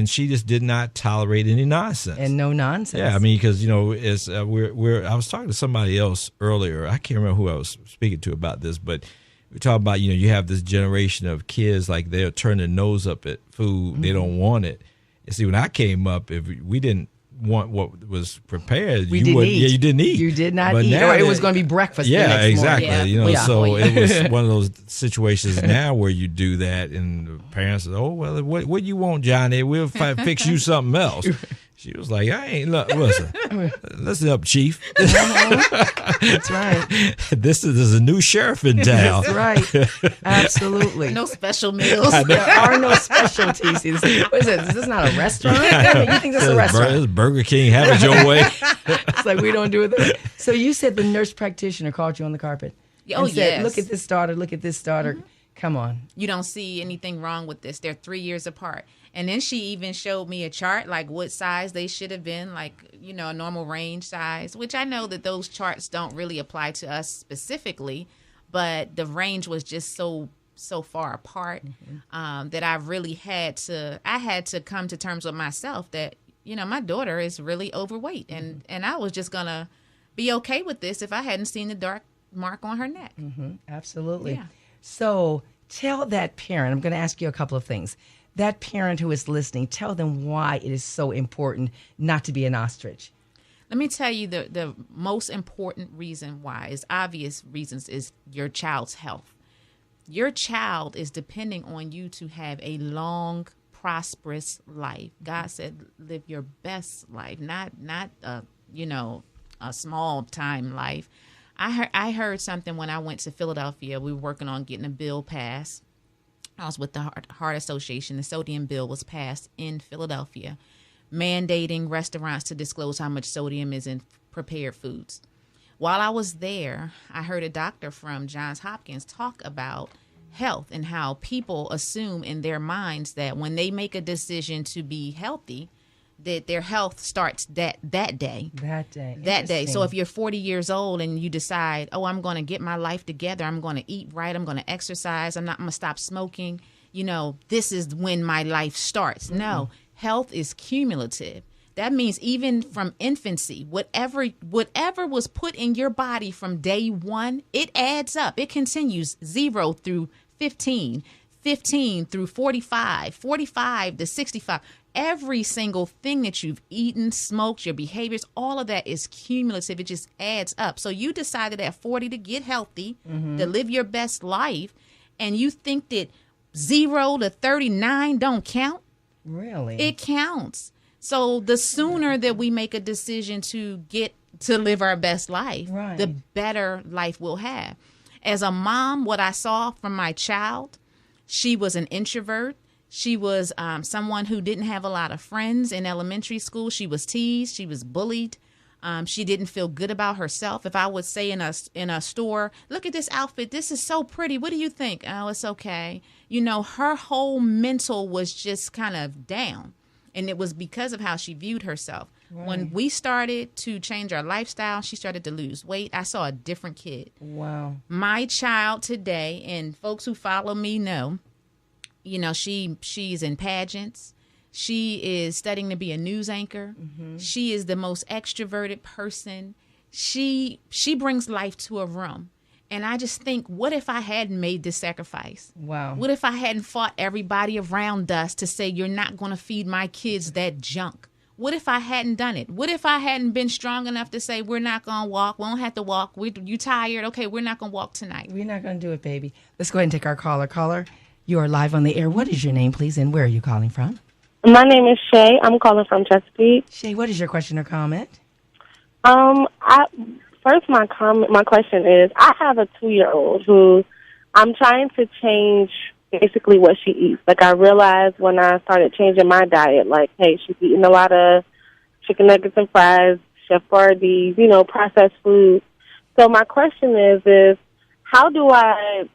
she just did not tolerate any nonsense. And no nonsense. Yeah, I mean, because it's I was talking to somebody else earlier. I can't remember who I was speaking to about this, but we talk about you have this generation of kids, like they'll turn their nose up at food. Mm-hmm. They don't want it. And see, when I came up, if we didn't want what was prepared, you didn't eat. Yeah, you didn't eat. You did not eat, or it was going to be breakfast. Yeah, the next exactly. Morning. So it was one of those situations now where you do that, and the parents say, "Oh well, what you want, Johnny? We'll fix you something else." She was like, "I ain't listen up, Chief. That's right. This is a new sheriff in town. That's right. Absolutely. No special meals. There are no specialties. What is it? Is this not a restaurant? You think this is a restaurant? It's Burger King. Have it your way. It's like we don't do it. So you said the nurse practitioner called you on the carpet. Oh, and said, yes. Look at this daughter. Look at this daughter. Mm-hmm. Come on. You don't see anything wrong with this. They're 3 years apart. And then she even showed me a chart, like what size they should have been, like, a normal range size, which I know that those charts don't really apply to us specifically, but the range was just so far apart, mm-hmm. That I really had to come to terms with myself that, my daughter is really overweight. Mm-hmm. And I was just going to be okay with this if I hadn't seen the dark mark on her neck. Mm-hmm. Absolutely. Yeah. So tell that parent, I'm going to ask you a couple of things. That parent who is listening, tell them why it is so important not to be an ostrich. Let me tell you the most important reason why, is obvious reasons, is your child's health. Your child is depending on you to have a long, prosperous life. God said, live your best life, not a small time life. I heard something when I went to Philadelphia. We were working on getting a bill passed. I was with the Heart Association. The sodium bill was passed in Philadelphia, mandating restaurants to disclose how much sodium is in prepared foods. While I was there, I heard a doctor from Johns Hopkins talk about health and how people assume in their minds that when they make a decision to be healthy, that their health starts that day. That day. So if you're 40 years old and you decide, oh, I'm going to get my life together, I'm going to eat right, I'm going to exercise, I'm going to stop smoking, this is when my life starts. Mm-hmm. No, health is cumulative. That means even from infancy, whatever was put in your body from day one, it adds up. It continues 0 through 15, 15 through 45, 45 to 65. Every single thing that you've eaten, smoked, your behaviors, all of that is cumulative. It just adds up. So you decided at 40 to get healthy, to live your best life, and you think that 0 to 39 don't count? Really? It counts. So the sooner that we make a decision to live our best life, right, the better life we'll have. As a mom, what I saw from my child, she was an introvert. She was someone who didn't have a lot of friends in elementary school. She was teased. She was bullied. She didn't feel good about herself. If I would say in a store, look at this outfit. This is so pretty. What do you think? Oh, it's okay. Her whole mental was just kind of down. And it was because of how she viewed herself. Right. When we started to change our lifestyle, she started to lose weight. I saw a different kid. Wow. My child today, and folks who follow me know, she's in pageants. She is studying to be a news anchor. Mm-hmm. She is the most extroverted person. She brings life to a room. And I just think, what if I hadn't made this sacrifice? Wow. What if I hadn't fought everybody around us to say, you're not going to feed my kids that junk? What if I hadn't done it? What if I hadn't been strong enough to say, we're not going to walk. We don't have to walk. You tired? Okay, we're not going to walk tonight. We're not going to do it, baby. Let's go ahead and take our caller. Caller, you are live on the air. What is your name, please, and where are you calling from? My name is Shay. I'm calling from Chesapeake. Shay, what is your question or comment? First, my question is, I have a 2-year-old who I'm trying to change basically what she eats. Like, I realized when I started changing my diet, like, hey, she's eating a lot of chicken nuggets and fries, Chef Boyardee, processed food. So my question is how do I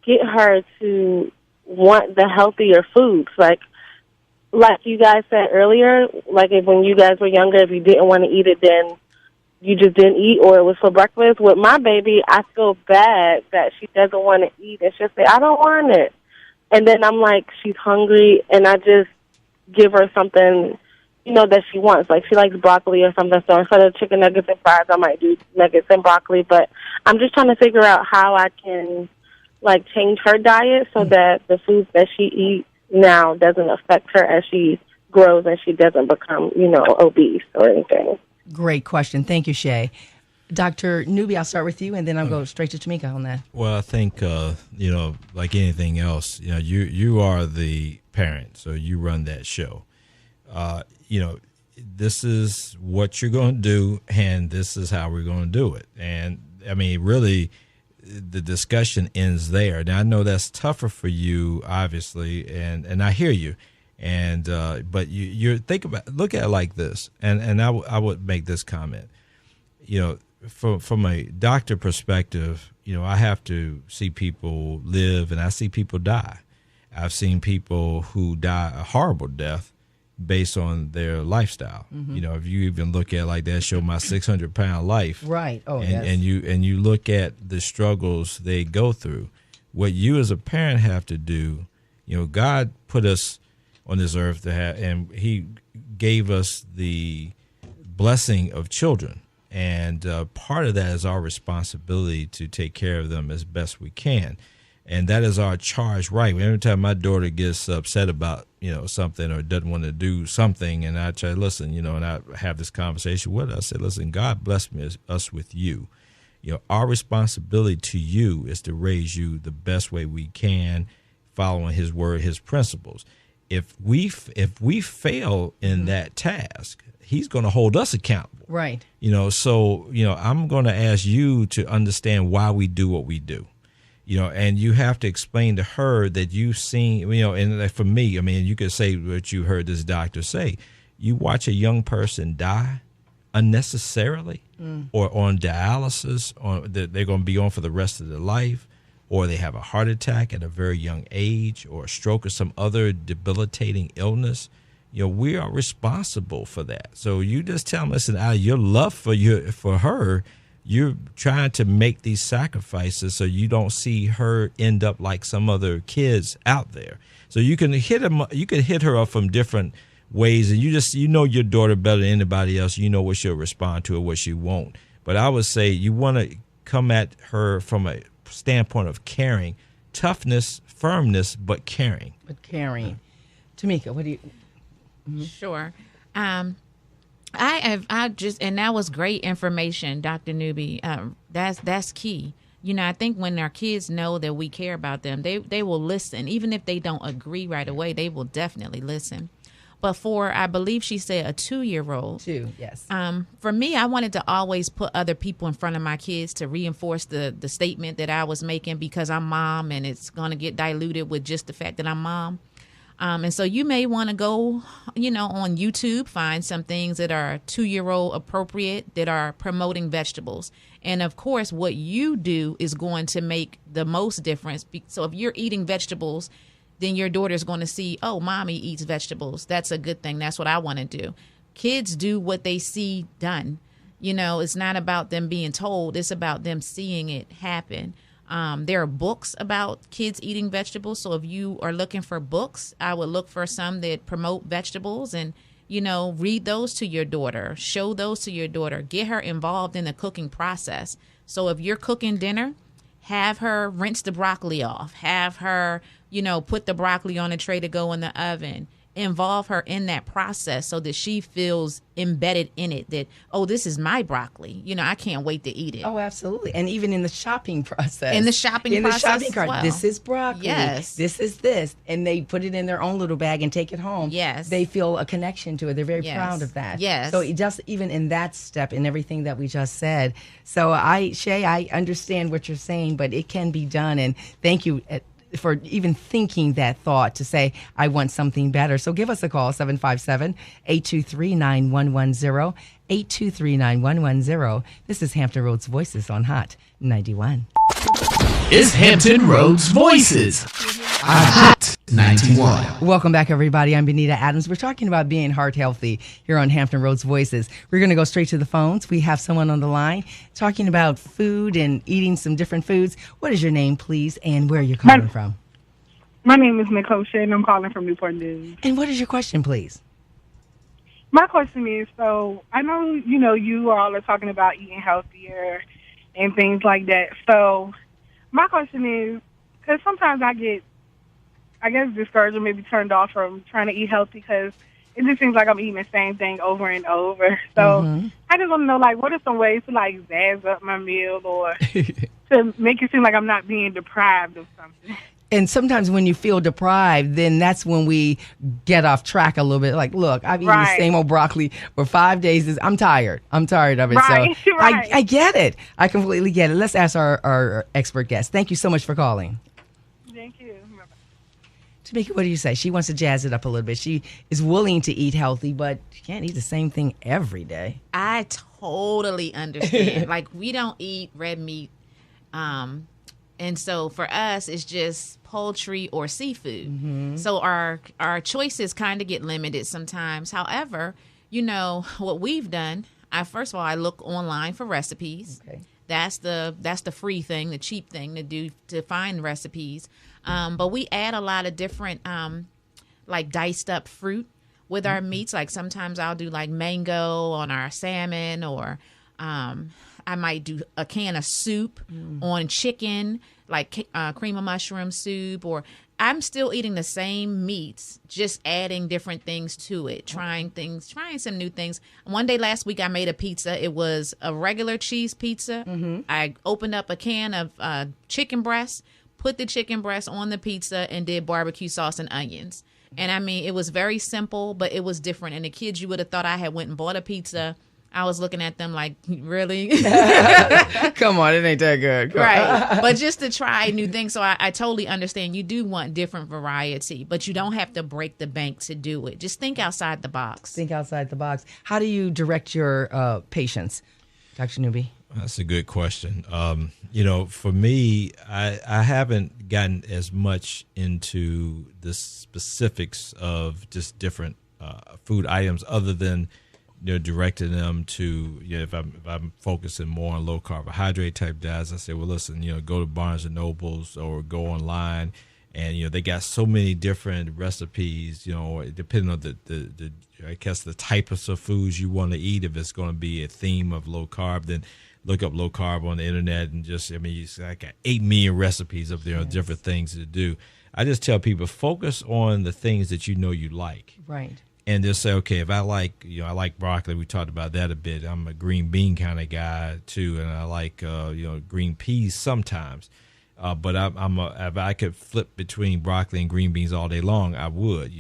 get her to want the healthier foods? Like you guys said earlier, like when you guys were younger, if you didn't want to eat it, then you just didn't eat, or it was for breakfast. With my baby, I feel bad that she doesn't want to eat, and she'll say, I don't want it. And then I'm like, she's hungry, and I just give her something, that she wants. Like, she likes broccoli or something, so instead of chicken nuggets and fries, I might do nuggets and broccoli. But I'm just trying to figure out how I can, change her diet so that the foods that she eats now doesn't affect her as she grows and she doesn't become, obese or anything. Great question. Thank you, Shay. Dr. Newby, I'll start with you, and then I'll go straight to Tamika on that. Well, I think, like anything else, you are the parent, so you run that show. This is what you're going to do, and this is how we're going to do it. And, I mean, really, the discussion ends there. Now, I know that's tougher for you, obviously, and I hear you. And but you look at it like this, and I would make this comment. From a doctor perspective, I have to see people live, and I see people die. I've seen people who die a horrible death based on their lifestyle. Mm-hmm. If you even look at like that show, My 600-Pound Life, right? Oh, and, yes. and you look at the struggles they go through. What you as a parent have to do, God put us on this earth to have, and He gave us the blessing of children, and part of that is our responsibility to take care of them as best we can, and that is our charge. Right? Every time my daughter gets upset about something or doesn't want to do something, and I try to listen, and I have this conversation with her. I say, listen, God blessed us with you. Our responsibility to you is to raise you the best way we can, following His word, His principles. If we fail in that task, He's going to hold us accountable. Right. So I'm going to ask you to understand why we do what we do. And you have to explain to her that you've seen, and for me, I mean, you could say what you heard this doctor say. You watch a young person die unnecessarily or on dialysis, or that they're going to be on for the rest of their life, or they have a heart attack at a very young age, or a stroke or some other debilitating illness, we are responsible for that. So you just tell them, listen, out of your love for her, you're trying to make these sacrifices so you don't see her end up like some other kids out there. So you can hit her up from different ways, and you know your daughter better than anybody else. You know what she'll respond to and what she won't. But I would say you want to come at her from a standpoint of caring, toughness, firmness, but caring. Tamika, what do you? Sure. I just, and that was great information, Dr. Newby. That's key. I think when our kids know that we care about them, they will listen. Even if they don't agree right away, they will definitely listen. But for, I believe she said, a 2-year-old. 2, yes. For me, I wanted to always put other people in front of my kids to reinforce the statement that I was making, because I'm mom, and it's going to get diluted with just the fact that I'm mom. And so you may want to go, on YouTube, find some things that are 2-year-old appropriate, that are promoting vegetables. And of course, what you do is going to make the most difference. So if you're eating vegetables, then your daughter's going to see, oh, mommy eats vegetables. That's a good thing. That's what I want to do. Kids do what they see done. It's not about them being told. It's about them seeing it happen. There are books about kids eating vegetables. So if you are looking for books, I would look for some that promote vegetables, and, read those to your daughter, show those to your daughter, get her involved in the cooking process. So if you're cooking dinner, have her rinse the broccoli off, have her, put the broccoli on a tray to go in the oven. Involve her in that process so that she feels embedded in it, that, oh, this is my broccoli. I can't wait to eat it. Oh, absolutely. And even in the shopping process. In the shopping cart, well. This is broccoli. Yes. This is this. And they put it in their own little bag and take it home. Yes. They feel a connection to it. They're very proud of that. Yes. So just even in that step, in everything that we just said. So Shay, I understand what you're saying, but it can be done. And thank you for even thinking that thought to say, I want something better. So give us a call, 757-823-9110, 823-9110. This is Hampton Roads Voices on Hot 91. It's Hampton Roads Voices on Hot 91. Welcome back, everybody. I'm Benita Adams. We're talking about being heart healthy here on Hampton Roads Voices. We're going to go straight to the phones. We have someone on the line talking about food and eating some different foods. What is your name, please, and where are you calling from? My name is Nicole Shea, and I'm calling from Newport News. And what is your question, please? My question is, so I know, you all are talking about eating healthier and things like that. So my question is, because sometimes I get, discouraged or maybe turned off from trying to eat healthy, because it just seems like I'm eating the same thing over and over. So I just want to know, what are some ways to, zazz up my meal, or to make it seem like I'm not being deprived of something? And sometimes when you feel deprived, then that's when we get off track a little bit. Like, look, I've eaten the same old broccoli for 5 days. I'm tired. I'm tired of it. Right. So I get it. I completely get it. Let's ask our expert guest. Thank you so much for calling. Thank you. Tamika, what do you say? She wants to jazz it up a little bit. She is willing to eat healthy, but she can't eat the same thing every day. I totally understand. We don't eat red meat. And so for us, it's just poultry or seafood. So our choices kind of get limited sometimes. However, what we've done, first of all, I look online for recipes. Okay. That's the free thing, the cheap thing to do, to find recipes. But we add a lot of different diced up fruit with our meats. Like sometimes I'll do mango on our salmon, or I might do a can of soup on chicken, cream of mushroom soup, or I'm still eating the same meats, just adding different things to it, trying some new things. One day last week, I made a pizza. It was a regular cheese pizza. I opened up a can of chicken breast, put the chicken breast on the pizza, and did barbecue sauce and onions. And it was very simple, but it was different. And the kids, you would have thought I had went and bought a pizza. I was looking at them like, really? Come on, it ain't that good. Right. But just to try new things. So I totally understand. You do want different variety, but you don't have to break the bank to do it. Just think outside the box. Think outside the box. How do you direct your patients, Dr. Newby? That's a good question. For me, I haven't gotten as much into the specifics of just different food items, other than directing them to if I'm focusing more on low carbohydrate type diets. I say, well, listen, go to Barnes and Nobles or go online, and they got so many different recipes. Depending on the I guess the types of foods you want to eat. If it's going to be a theme of low carb, then look up low carb on the internet, and I got 8 million recipes up there on different things to do. I just tell people, focus on the things that you like. Right. And just say, okay, if I like broccoli, we talked about that a bit. I'm a green bean kind of guy too, and I like green peas sometimes. But if I could flip between broccoli and green beans all day long, I would.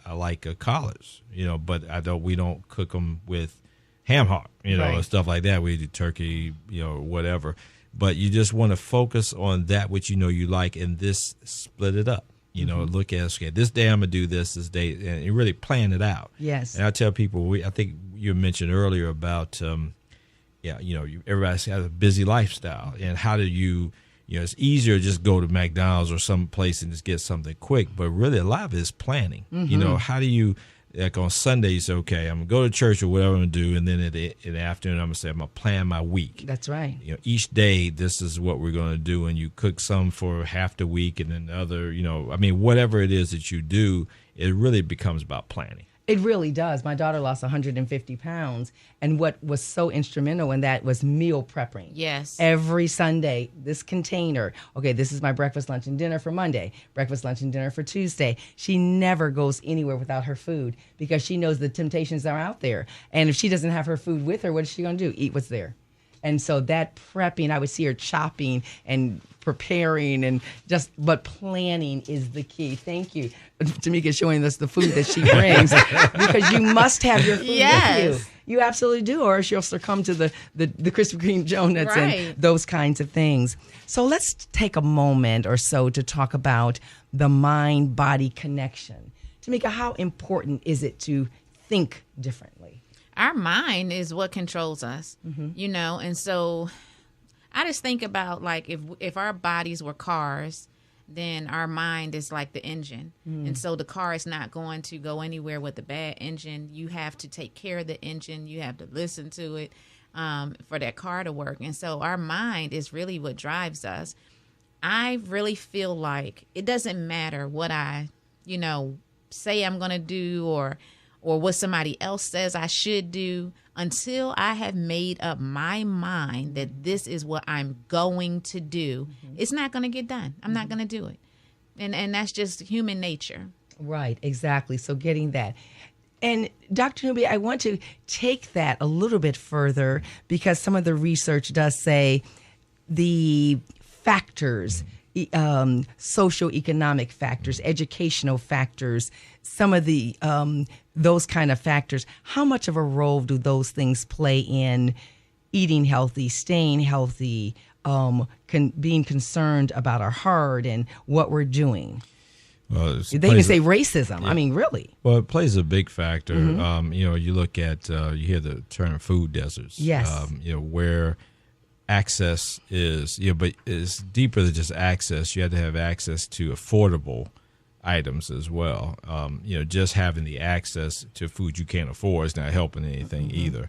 I like collards. But we don't cook them with ham hock, right, and stuff like that. We do turkey, whatever. But you just want to focus on that which you like, and this split it up. Look at, okay, this day I'm gonna do this day, and you really plan it out. Yes. And I tell people, I think you mentioned earlier about, everybody has a busy lifestyle, and how do you, it's easier to just go to McDonald's or some place and just get something quick, but really a lot of it is planning. How do you, like on Sunday, you say, okay, I'm going to go to church or whatever I'm going to do, and then in the afternoon, I'm going to say, I'm going to plan my week. That's right. Each day, this is what we're going to do, and you cook some for half the week, and then the other, whatever it is that you do, it really becomes about planning. It really does. My daughter lost 150 pounds, and what was so instrumental in that was meal prepping. Yes. Every Sunday, this container. Okay, this is my breakfast, lunch, and dinner for Monday. Breakfast, lunch, and dinner for Tuesday. She never goes anywhere without her food because she knows the temptations are out there. And if she doesn't have her food with her, what is she going to do? Eat what's there. And so that prepping, I would see her chopping and preparing but planning is the key. Thank you. Tamika showing us the food that she brings because you must have your food with you. You absolutely do, or she'll succumb to the Krispy Kreme donuts and those kinds of things. So let's take a moment or so to talk about the mind-body connection. Tamika, how important is it to think differently? Our mind is what controls us, and so I just think about, like, if our bodies were cars, then our mind is like the engine. And so the car is not going to go anywhere with a bad engine. You have to take care of the engine. You have to listen to it for that car to work. And so our mind is really what drives us. I really feel like it doesn't matter what I, say I'm going to do or what somebody else says I should do, until I have made up my mind that this is what I'm going to do, it's not going to get done. I'm not going to do it. And that's just human nature. Right, exactly. So getting that. And Dr. Newby, I want to take that a little bit further because some of the research does say the factors, socioeconomic factors, educational factors, some of the those kind of factors. How much of a role do those things play in eating healthy, staying healthy, being concerned about our heart and what we're doing? Well, they even say racism. Yeah. I mean, really. Well, it plays a big factor. You look at, you hear the term food deserts. Yes. Where access is, but it's deeper than just access. You have to have access to affordable items as well. Just having the access to food you can't afford is not helping anything either.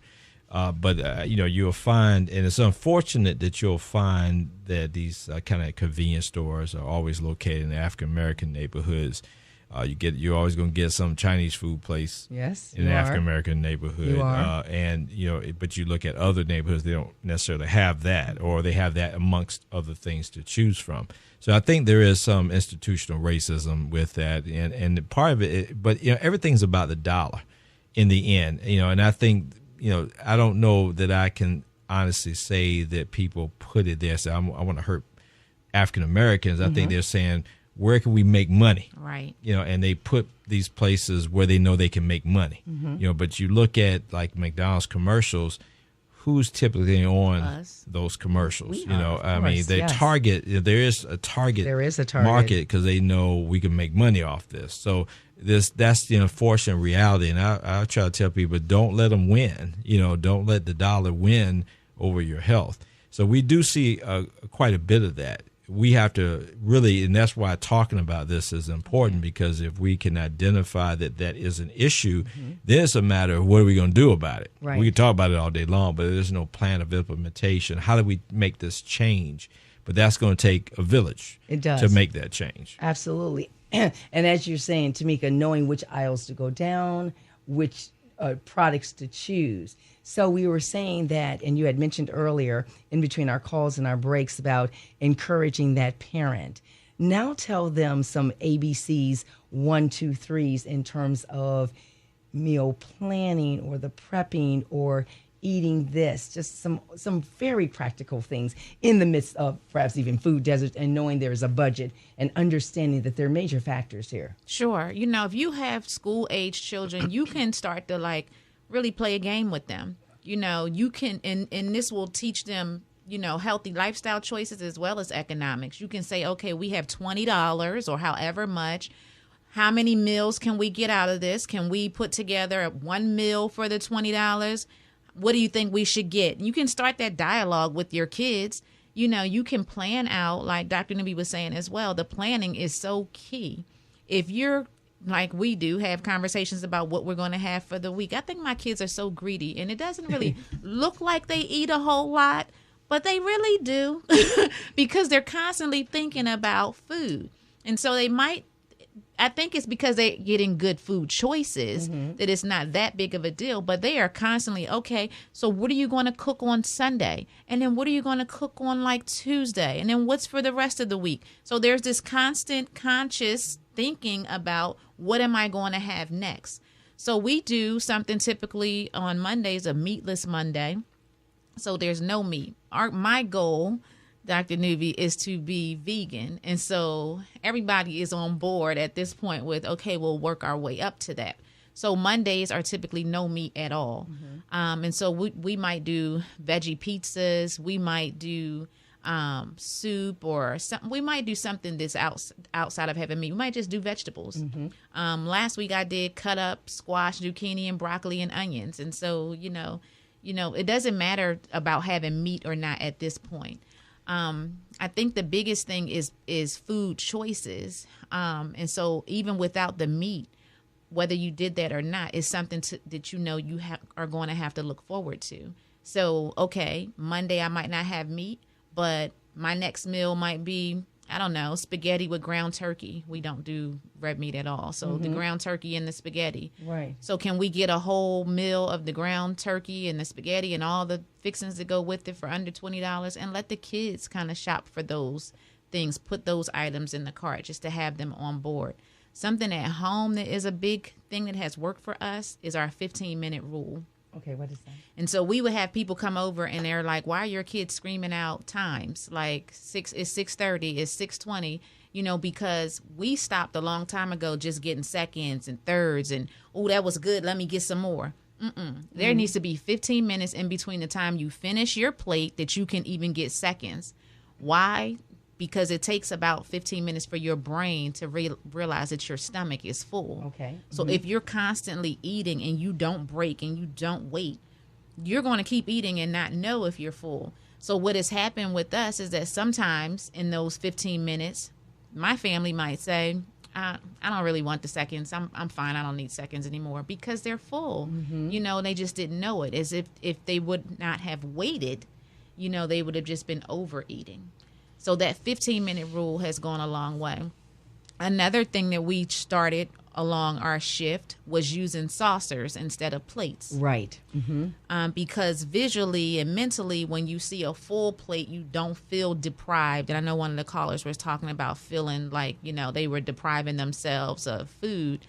But you'll find, and it's unfortunate that you'll find that these kind of convenience stores are always located in the African American neighborhoods. You're always going to get some Chinese food place in an African American neighborhood. You are. But you look at other neighborhoods, they don't necessarily have that, or they have that amongst other things to choose from. So I think there is some institutional racism with that, and part of it. But everything's about the dollar in the end. And I think I don't know that I can honestly say that people put it there. So I want to hurt African Americans. I think they're saying, where can we make money? Right. And they put these places where they know they can make money. But you look at like McDonald's commercials, who's typically on those commercials? They target. There is a target market because they know we can make money off this. So that's the unfortunate reality. And I try to tell people, don't let them win. Don't let the dollar win over your health. So we do see quite a bit of that. We have to really, and that's why talking about this is important, because if we can identify that that is an issue, then it's a matter of what are we going to do about it. Right. We can talk about it all day long, but there's no plan of implementation. How do we make this change? But that's going to take a village to make that change. Absolutely. And as you're saying, Tamika, knowing which aisles to go down, which products to choose. So we were saying that, and you had mentioned earlier in between our calls and our breaks about encouraging that parent. Now tell them some ABCs, 1, 2, 3s in terms of meal planning or the prepping or eating this, just some very practical things in the midst of perhaps even food deserts, and knowing there's a budget and understanding that there are major factors here. Sure. If you have school-age children, you can start to really play a game with them. You can, and this will teach them, healthy lifestyle choices as well as economics. You can say, okay, we have $20 or however much. How many meals can we get out of this? Can we put together one meal for the $20? What do you think we should get? You can start that dialogue with your kids. You can plan out, like Dr. Newby was saying as well. The planning is so key. If you're like we do, have conversations about what we're going to have for the week. I think my kids are so greedy, and it doesn't really look like they eat a whole lot, but they really do because they're constantly thinking about food. And so I think it's because they're getting good food choices that it's not that big of a deal, but they are constantly, okay, so what are you going to cook on Sunday? And then what are you going to cook on Tuesday? And then what's for the rest of the week? So there's this constant conscious thinking about what am I going to have next? So we do something typically on Mondays, a meatless Monday. So there's no meat. My goal, Dr. Newby, is to be vegan. And so everybody is on board at this point with, okay, we'll work our way up to that. So Mondays are typically no meat at all. And so we might do veggie pizzas. We might do soup or something. We might do something that's outside of having meat. We might just do vegetables. Last week I did cut up squash, zucchini, and broccoli and onions. And so, it doesn't matter about having meat or not at this point. I think the biggest thing is food choices. And so even without the meat, whether you did that or not, is something that you are going to have to look forward to. So, okay, Monday I might not have meat, but my next meal might be, I don't know, spaghetti with ground turkey. We don't do red meat at all. So the ground turkey and the spaghetti. Right. So can we get a whole meal of the ground turkey and the spaghetti and all the fixings that go with it for under $20, and let the kids kind of shop for those things, put those items in the cart just to have them on board. Something at home that is a big thing that has worked for us is our 15-minute rule. Okay, what is that? And so we would have people come over and they're like, why are your kids screaming out times? Like it's 6:30, it's 6:20, because we stopped a long time ago just getting seconds and thirds and, oh, that was good, let me get some more. There needs to be 15 minutes in between the time you finish your plate that you can even get seconds. Why? Because it takes about 15 minutes for your brain to realize that your stomach is full. Okay. So if you're constantly eating and you don't break and you don't wait, you're going to keep eating and not know if you're full. So what has happened with us is that sometimes in those 15 minutes, my family might say, I don't really want the seconds. I'm fine. I don't need seconds anymore, because they're full. They just didn't know it. As if they would not have waited, they would have just been overeating. So that 15-minute rule has gone a long way. Another thing that we started along our shift was using saucers instead of plates. Right. Because visually and mentally, when you see a full plate, you don't feel deprived. And I know one of the callers was talking about feeling like, they were depriving themselves of food.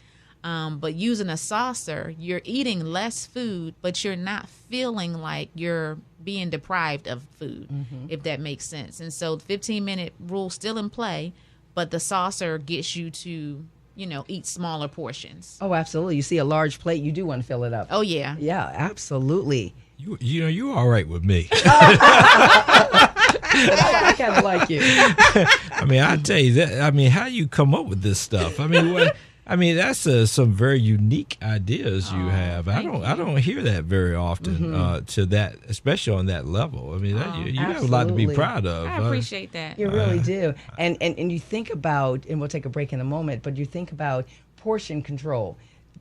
But using a saucer, you're eating less food, but you're not feeling like you're being deprived of food, if that makes sense. And so the 15-minute rule still in play, but the saucer gets you to, eat smaller portions. Oh, absolutely. You see a large plate, you do want to fill it up. Oh, yeah. Yeah, absolutely. You're all right with me. I kind of like you. I tell you that. How you come up with this stuff? I mean, that's some very unique ideas you have. I don't hear that very often to that, especially on that level. I mean, you have a lot to be proud of. I appreciate that. You really do. And you think about, and we'll take a break in a moment, but you think about portion control.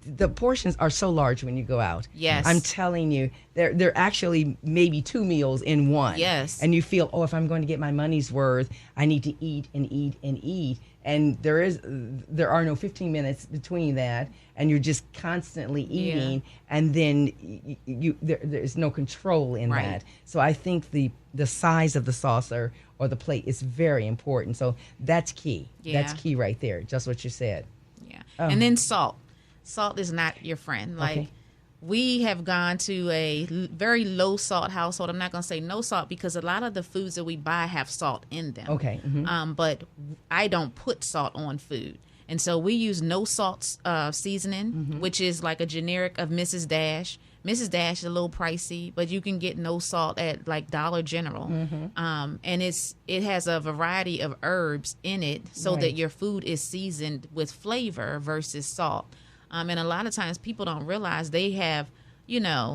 The portions are so large when you go out. Yes. I'm telling you, they're actually maybe 2 meals in one. Yes. And you feel, if I'm going to get my money's worth, I need to eat and eat and eat. And there are no 15 minutes between that, and you're just constantly eating, and then there's no control in that. So I think the size of the saucer or the plate is very important. So that's key. Yeah. That's key right there, just what you said. Yeah. And then salt. Salt is not your friend. Like, we have gone to a very low salt household. I'm not going to say no salt because a lot of the foods that we buy have salt in them. Okay. Mm-hmm. But I don't put salt on food. And so we use no salt seasoning, which is like a generic of Mrs. Dash. Mrs. Dash is a little pricey, but you can get no salt at like Dollar General. And it has a variety of herbs in it so that your food is seasoned with flavor versus salt. And a lot of times people don't realize they have,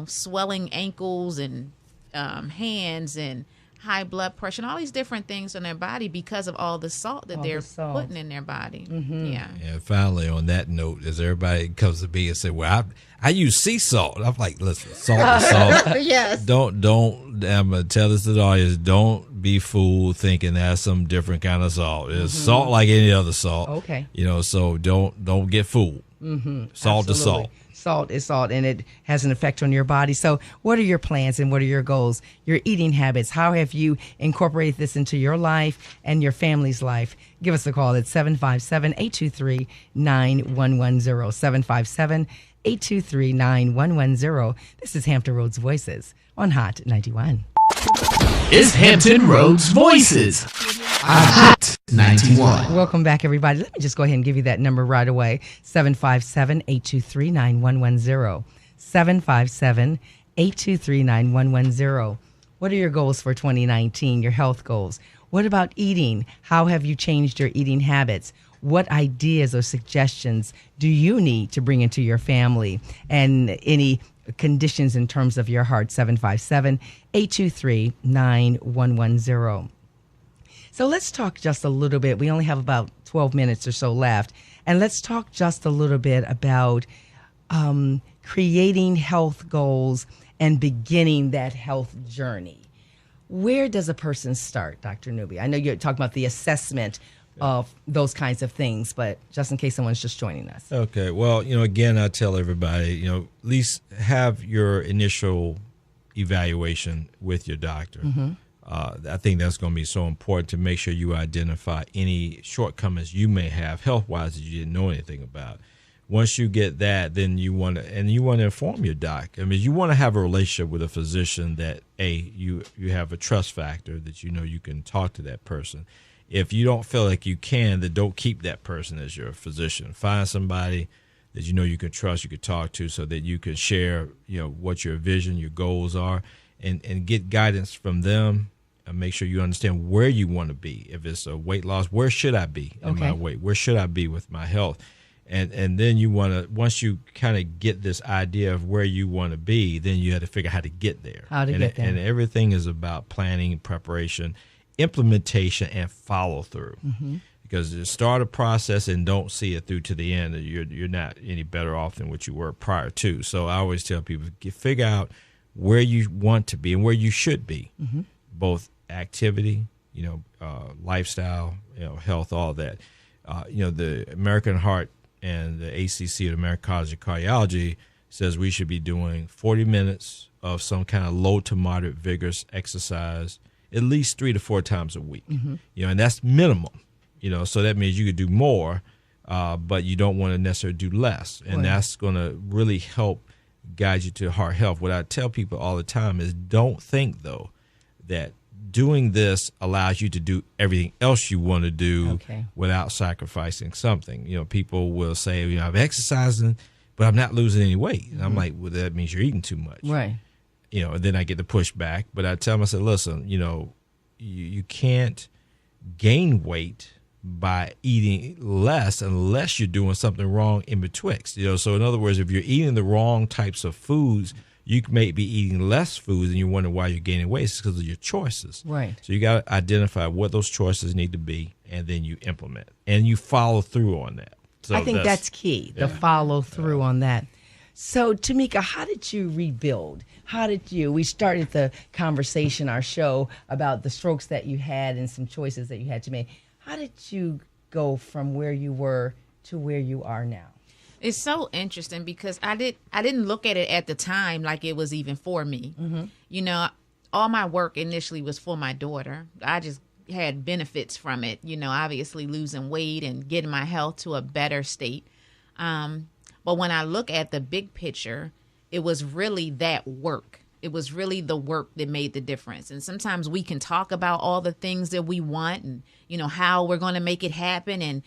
swelling ankles and hands and high blood pressure and all these different things in their body because of all the salt that they're putting in their body. Yeah. And finally, on that note, as everybody comes to me and say, well, I use sea salt. I'm like, listen, salt is salt. Yes. I'm going to tell this to the audience, don't be fooled thinking that's some different kind of salt. It's salt like any other salt. Okay. So don't get fooled. Salt is salt. Salt is salt, and it has an effect on your body. So what are your plans and what are your goals? Your eating habits, how have you incorporated this into your life and your family's life? Give us a call at 757-823-9110, 757-823-9110. This is Hampton Roads Voices on Hot 91. It's Hampton Roads Voices on Hot 91. Welcome back, everybody. Let me just go ahead and give you that number right away, 757-823-9110, 757-823-9110. What are your goals for 2019, your health goals? What about eating? How have you changed your eating habits? What ideas or suggestions do you need to bring into your family? And any conditions in terms of your heart, 757-823-9110. So let's talk just a little bit. We only have about 12 minutes or so left. And let's talk just a little bit about creating health goals and beginning that health journey. Where does a person start, Dr. Newby? I know you're talking about the assessment of those kinds of things, but just in case someone's just joining us. Okay. Well, again, I tell everybody, at least have your initial evaluation with your doctor. I think that's going to be so important to make sure you identify any shortcomings you may have health-wise that you didn't know anything about. Once you get that, then you want to inform your doc. I mean, you want to have a relationship with a physician that you have a trust factor that you can talk to that person. If you don't feel like you can, then don't keep that person as your physician. Find somebody that you can trust, you can talk to, so that you can share, what your vision, your goals are, and get guidance from them. And make sure you understand where you want to be. If it's a weight loss, where should I be in my weight? Where should I be with my health? And then you want to, once you kind of get this idea of where you want to be, then you have to figure out how to get there. And everything is about planning, preparation, implementation, and follow through. Because you start a process and don't see it through to the end, you're not any better off than what you were prior to. So I always tell people, figure out where you want to be and where you should be, both activity, lifestyle, health, all that. The American Heart and the ACC, the American College of Cardiology, says we should be doing 40 minutes of some kind of low to moderate vigorous exercise at least 3 to 4 times a week. And that's minimum. So that means you could do more, but you don't want to necessarily do less. And that's going to really help guide you to heart health. What I tell people all the time is, don't think, though, that doing this allows you to do everything else you want to do without sacrificing something. People will say, I'm exercising, but I'm not losing any weight. And I'm like, well, that means you're eating too much. Right. And then I get the pushback. But I tell them, I said, listen, you can't gain weight by eating less unless you're doing something wrong in betwixt. So in other words, if you're eating the wrong types of foods, you may be eating less foods and you wonder why you're gaining weight. It's because of your choices. Right. So you got to identify what those choices need to be, and then you implement and you follow through on that. So I think that's key, the follow through on that. So, Tamika, how did you rebuild? We started the conversation, our show, about the strokes that you had and some choices that you had to make. How did you go from where you were to where you are now? It's so interesting because I didn't look at it at the time like it was even for me. Mm-hmm. All my work initially was for my daughter. I just had benefits from it, obviously losing weight and getting my health to a better state. But when I look at the big picture, it was really that work. It was really the work that made the difference. And sometimes we can talk about all the things that we want and, how we're going to make it happen and,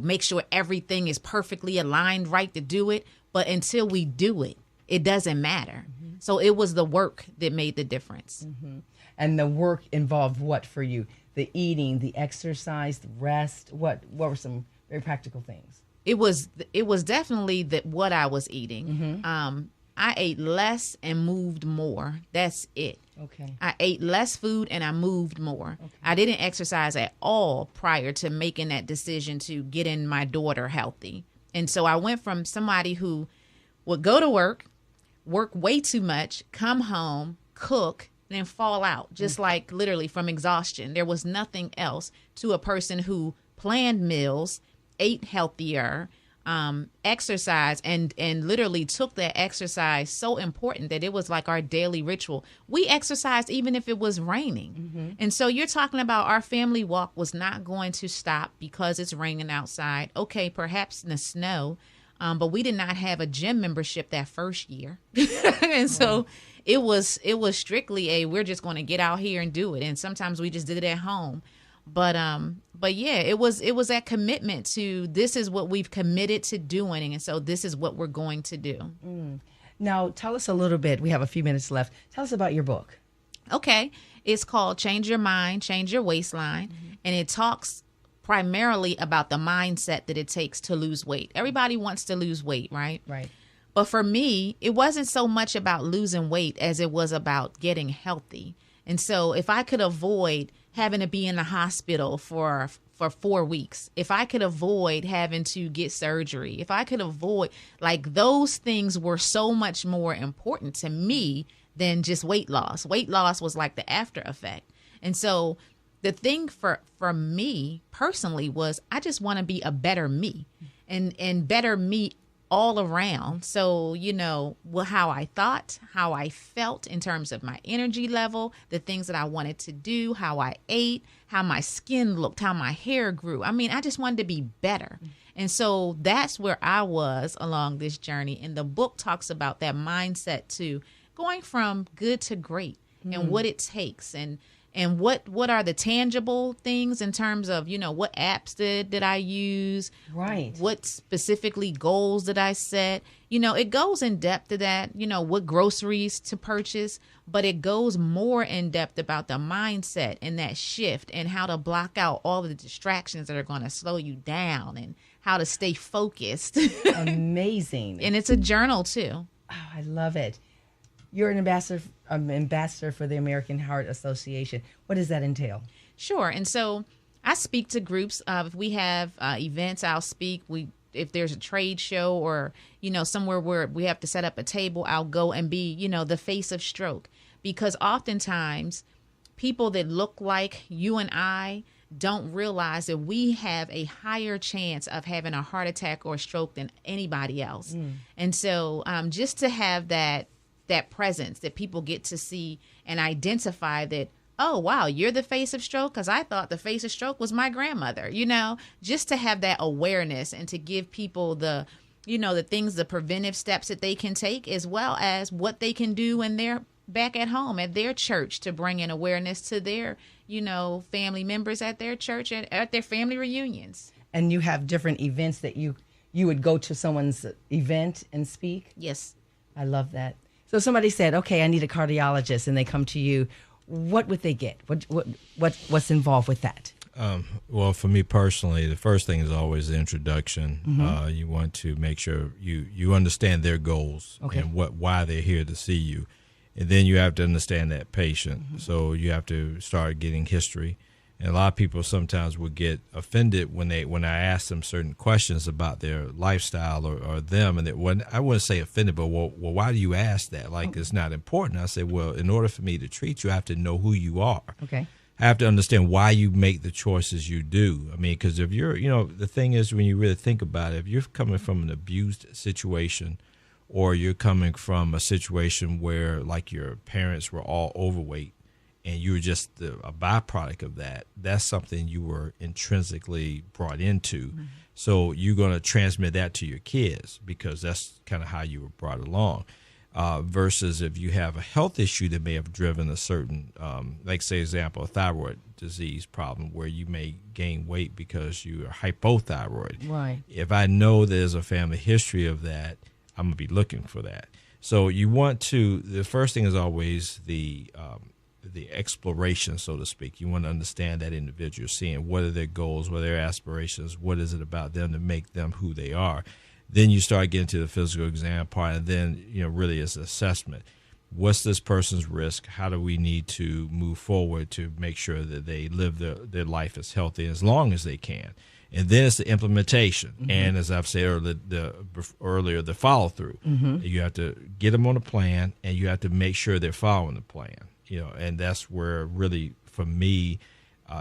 make sure everything is perfectly aligned right to do it. But until we do it, it doesn't matter. Mm-hmm. So it was the work that made the difference. Mm-hmm. And the work involved what for you? The eating, the exercise, the rest? What were some very practical things? It was definitely what I was eating. Mm-hmm. I ate less and moved more. That's it. Okay. I ate less food and I moved more. Okay. I didn't exercise at all prior to making that decision to getting my daughter healthy. And so I went from somebody who would go to work way too much, come home, cook, and then fall out, just like literally from exhaustion. There was nothing else, to a person who planned meals, ate healthier, exercise, and literally took that exercise so important that it was like our daily ritual. We exercised even if it was raining. Mm-hmm. And so you're talking about our family walk was not going to stop because it's raining outside. Okay, perhaps in the snow, but we did not have a gym membership that first year. And so it was strictly we're just going to get out here and do it. And sometimes we just did it at home. But yeah, it was that commitment to, this is what we've committed to doing, and so this is what we're going to do. Now, tell us a little bit. We have a few minutes left. Tell us about your book. Okay. It's called Change Your Mind, Change Your Waistline, and it talks primarily about the mindset that it takes to lose weight. Everybody wants to lose weight, right? Right. But for me, it wasn't so much about losing weight as it was about getting healthy. And so if I could avoid having to be in the hospital for 4 weeks, if I could avoid having to get surgery, if I could avoid, like, those things were so much more important to me than just weight loss. Weight loss was like the after effect. And so the thing for me personally was, I just want to be a better me, and better me all around. So, how I thought, how I felt in terms of my energy level, the things that I wanted to do, how I ate, how my skin looked, how my hair grew. I mean, I just wanted to be better. And so that's where I was along this journey. And the book talks about that mindset to going from good to great, and what it takes, and what are the tangible things in terms of, what apps did I use? Right. What specifically goals did I set? It goes in depth to that, what groceries to purchase, but it goes more in depth about the mindset and that shift, and how to block out all the distractions that are going to slow you down, and how to stay focused. Amazing. And it's a journal too. Oh, I love it. You're an ambassador for the American Heart Association. What does that entail? Sure. And so I speak to groups. If we have events, I'll speak. If there's a trade show or, somewhere where we have to set up a table, I'll go and be, the face of stroke. Because oftentimes people that look like you and I don't realize that we have a higher chance of having a heart attack or stroke than anybody else. And so just to have that presence that people get to see and identify that, oh, wow, you're the face of stroke, because I thought the face of stroke was my grandmother, just to have that awareness and to give people the things, the preventive steps that they can take, as well as what they can do when they're back at home at their church to bring in awareness to their, family members at their church and at their family reunions. And you have different events that you would go to someone's event and speak? Yes. I love that. So somebody said, okay, I need a cardiologist, and they come to you. What would they get? What's involved with that? Well, for me personally, the first thing is always the introduction. You want to make sure you understand their goals and why they're here to see you. And then you have to understand that patient. So you have to start getting history. And a lot of people sometimes will get offended when I ask them certain questions about their lifestyle or them. And I wouldn't say offended, but well, why do you ask that? Like it's not important. I say, well, in order for me to treat you, I have to know who you are. Okay. I have to understand why you make the choices you do. I mean, because if you're, the thing is when you really think about it, if you're coming from an abused situation or you're coming from a situation where like your parents were all overweight, and you were just a byproduct of that, that's something you were intrinsically brought into. So you're going to transmit that to your kids because that's kind of how you were brought along. Versus if you have a health issue that may have driven a certain, like say example, a thyroid disease problem where you may gain weight because you are hypothyroid. Right. If I know there's a family history of that, I'm going to be looking for that. So you want to, the first thing is always the exploration, so to speak. You want to understand that individual, seeing what are their goals, what are their aspirations, what is it about them to make them who they are. Then you start getting to the physical exam part, and then really it's assessment. What's this person's risk? How do we need to move forward to make sure that they live their life as healthy as long as they can? And then it's the implementation. And as I've said earlier, the follow through. You have to get them on a plan, and you have to make sure they're following the plan. And that's where really, for me,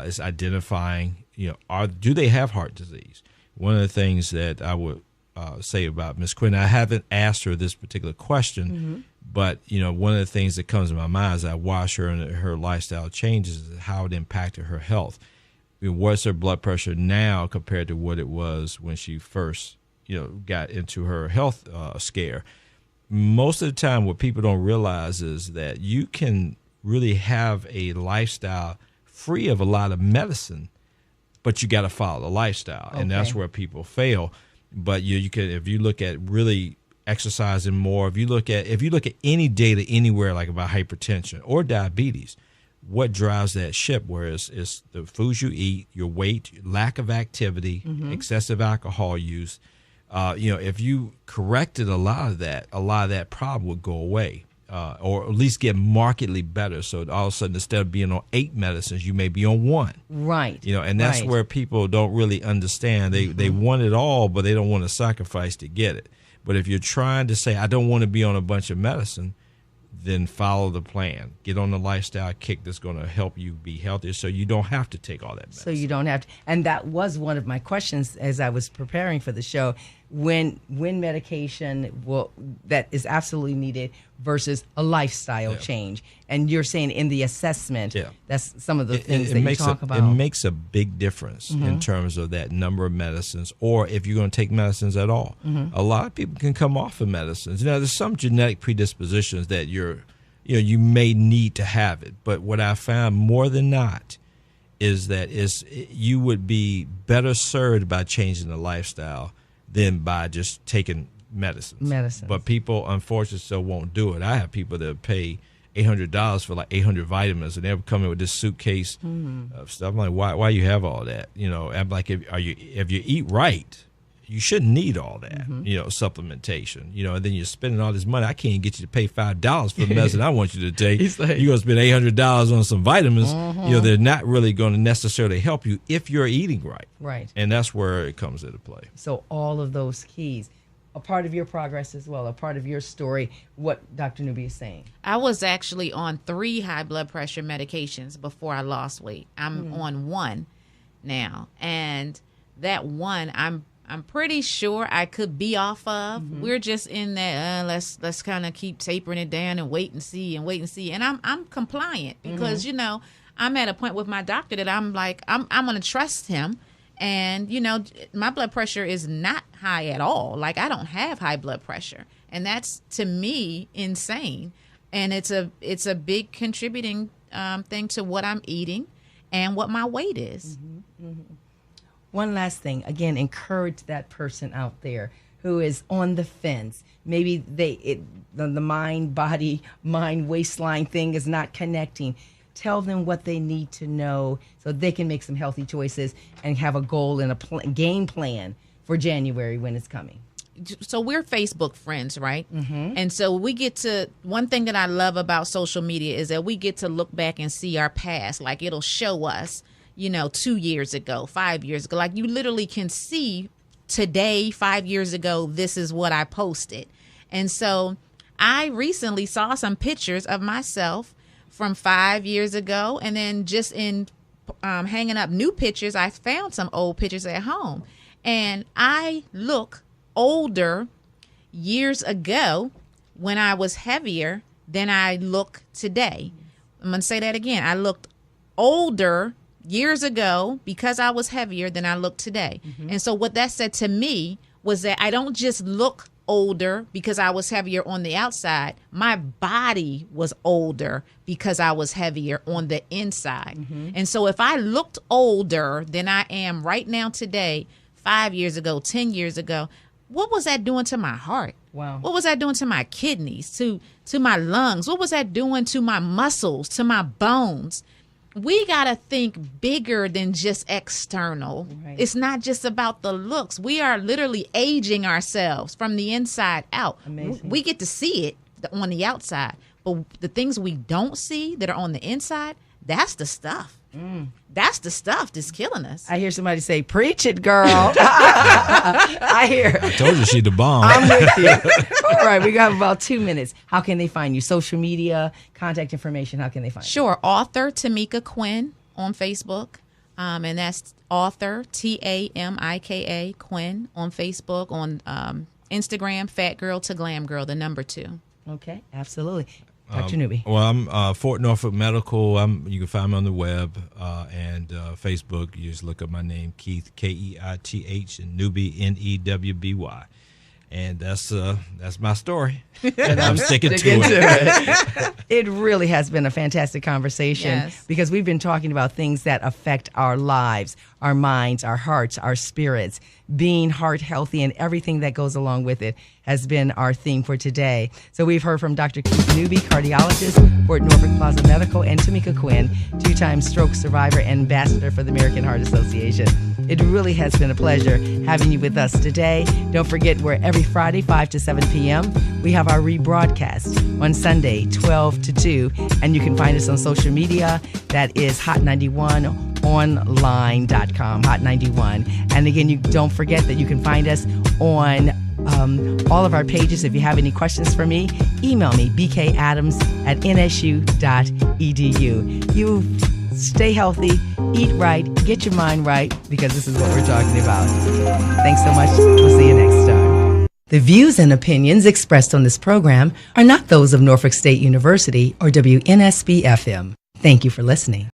is identifying, do they have heart disease? One of the things that I would say about Miss Quinn, I haven't asked her this particular question, but, one of the things that comes to my mind as I watch her and her lifestyle changes is how it impacted her health. What's her blood pressure now compared to what it was when she first, got into her health scare? Most of the time, what people don't realize is that you can really have a lifestyle free of a lot of medicine, but you got to follow the lifestyle, and that's where people fail. But you can, if you look at really exercising more, if you look at any data anywhere like about hypertension or diabetes, what drives that ship? Whereas it's the foods you eat, your weight, lack of activity, excessive alcohol use. If you corrected a lot of that problem would go away. Or at least get markedly better. So all of a sudden, instead of being on 8 medicines, you may be on 1. Right. And that's where people don't really understand. They want it all, but they don't want to sacrifice to get it. But if you're trying to say, I don't want to be on a bunch of medicine, then follow the plan. Get on the lifestyle kick that's going to help you be healthier so you don't have to take all that medicine. So you don't have to. And that was one of my questions as I was preparing for the show. When medication that is absolutely needed versus a lifestyle change. And you're saying in the assessment, that's some of the things that you talk about. It makes a big difference in terms of that number of medicines, or if you're going to take medicines at all. A lot of people can come off of medicines. There's some genetic predispositions that you may need to have it. But what I found more than not is that you would be better served by changing the lifestyle than by just taking medicines. But people, unfortunately, still won't do it. I have people that pay $800 for like 800 vitamins, and they're coming with this suitcase of stuff. I'm like, why you have all that? I'm like, if you eat right, you shouldn't need all that, supplementation, and then you're spending all this money. I can't get you to pay $5 for the medicine I want you to take. You're going to spend $800 on some vitamins. They're not really going to necessarily help you if you're eating right. Right. And that's where it comes into play. So all of those keys, a part of your progress as well, a part of your story, what Dr. Newby is saying. I was actually on 3 high blood pressure medications before I lost weight. I'm on 1 now. And that 1, I'm pretty sure I could be off of. We're just in that let's kind of keep tapering it down and wait and see. And I'm compliant because I'm at a point with my doctor that I'm like I'm going to trust him. And my blood pressure is not high at all. Like I don't have high blood pressure, and that's to me insane. And it's a big contributing thing to what I'm eating and what my weight is. One last thing, again, encourage that person out there who is on the fence. Maybe the mind waistline thing is not connecting. tell them what they need to know so they can make some healthy choices and have a goal and a game plan for January when it's coming. So we're Facebook friends, right? Mm-hmm. And so we get to, one thing that I love about social media is that we get to look back and see our past. Like it'll show us, 2 years ago, 5 years ago. Like you literally can see today, 5 years ago, this is what I posted. And so I recently saw some pictures of myself from 5 years ago. And then just in hanging up new pictures, I found some old pictures at home. And I look older years ago when I was heavier than I look today. I'm going to say that again. I looked older years ago because I was heavier than I look today. Mm-hmm. And so what that said to me was that I don't just look older because I was heavier on the outside. My body was older because I was heavier on the inside. Mm-hmm. And so if I looked older than I am right now today, 5 years ago, 10 years ago, what was that doing to my heart? Wow. What was that doing to my kidneys, to my lungs? What was that doing to my muscles, to my bones? We got to think bigger than just external. Right. It's not just about the looks. We are literally aging ourselves from the inside out. Amazing. We get to see it on the outside, but the things we don't see that are on the inside, that's the stuff. That's the stuff that's killing us. I hear somebody say, preach it, girl. I hear. I told you she's the bomb. I'm with you. All right, we got about 2 minutes. How can they find you? Social media, contact information, how can they find you? Sure. Author Tamika Quinn on Facebook. And that's author, Tamika Quinn on Facebook, on Instagram, Fat Girl to Glam Girl, the number 2. Okay, absolutely. Dr. Newby. Well, I'm Fort Norfolk Medical. You can find me on the web and Facebook. You just look up my name, Keith, Keith, and Newby, Newby. And that's my story. And I'm sticking to it. It really has been a fantastic conversation because we've been talking about things that affect our lives, our minds, our hearts, our spirits. Being heart healthy and everything that goes along with it has been our theme for today. So we've heard from Dr. Keith Newby, cardiologist, Fort Norfolk Plaza Medical, and Tamika Quinn, 2-time stroke survivor and ambassador for the American Heart Association. It really has been a pleasure having you with us today. Don't forget, we're every Friday, 5 to 7 p.m. We have our rebroadcast on Sunday, 12 to 2, and you can find us on social media. That is hot91online.com, hot91. And again, you don't forget that you can find us on all of our pages. If you have any questions for me, email me, bkadams@nsu.edu. You stay healthy, eat right, get your mind right, because this is what we're talking about. Thanks so much. We'll see you next time. The views and opinions expressed on this program are not those of Norfolk State University or WNSB FM. Thank you for listening.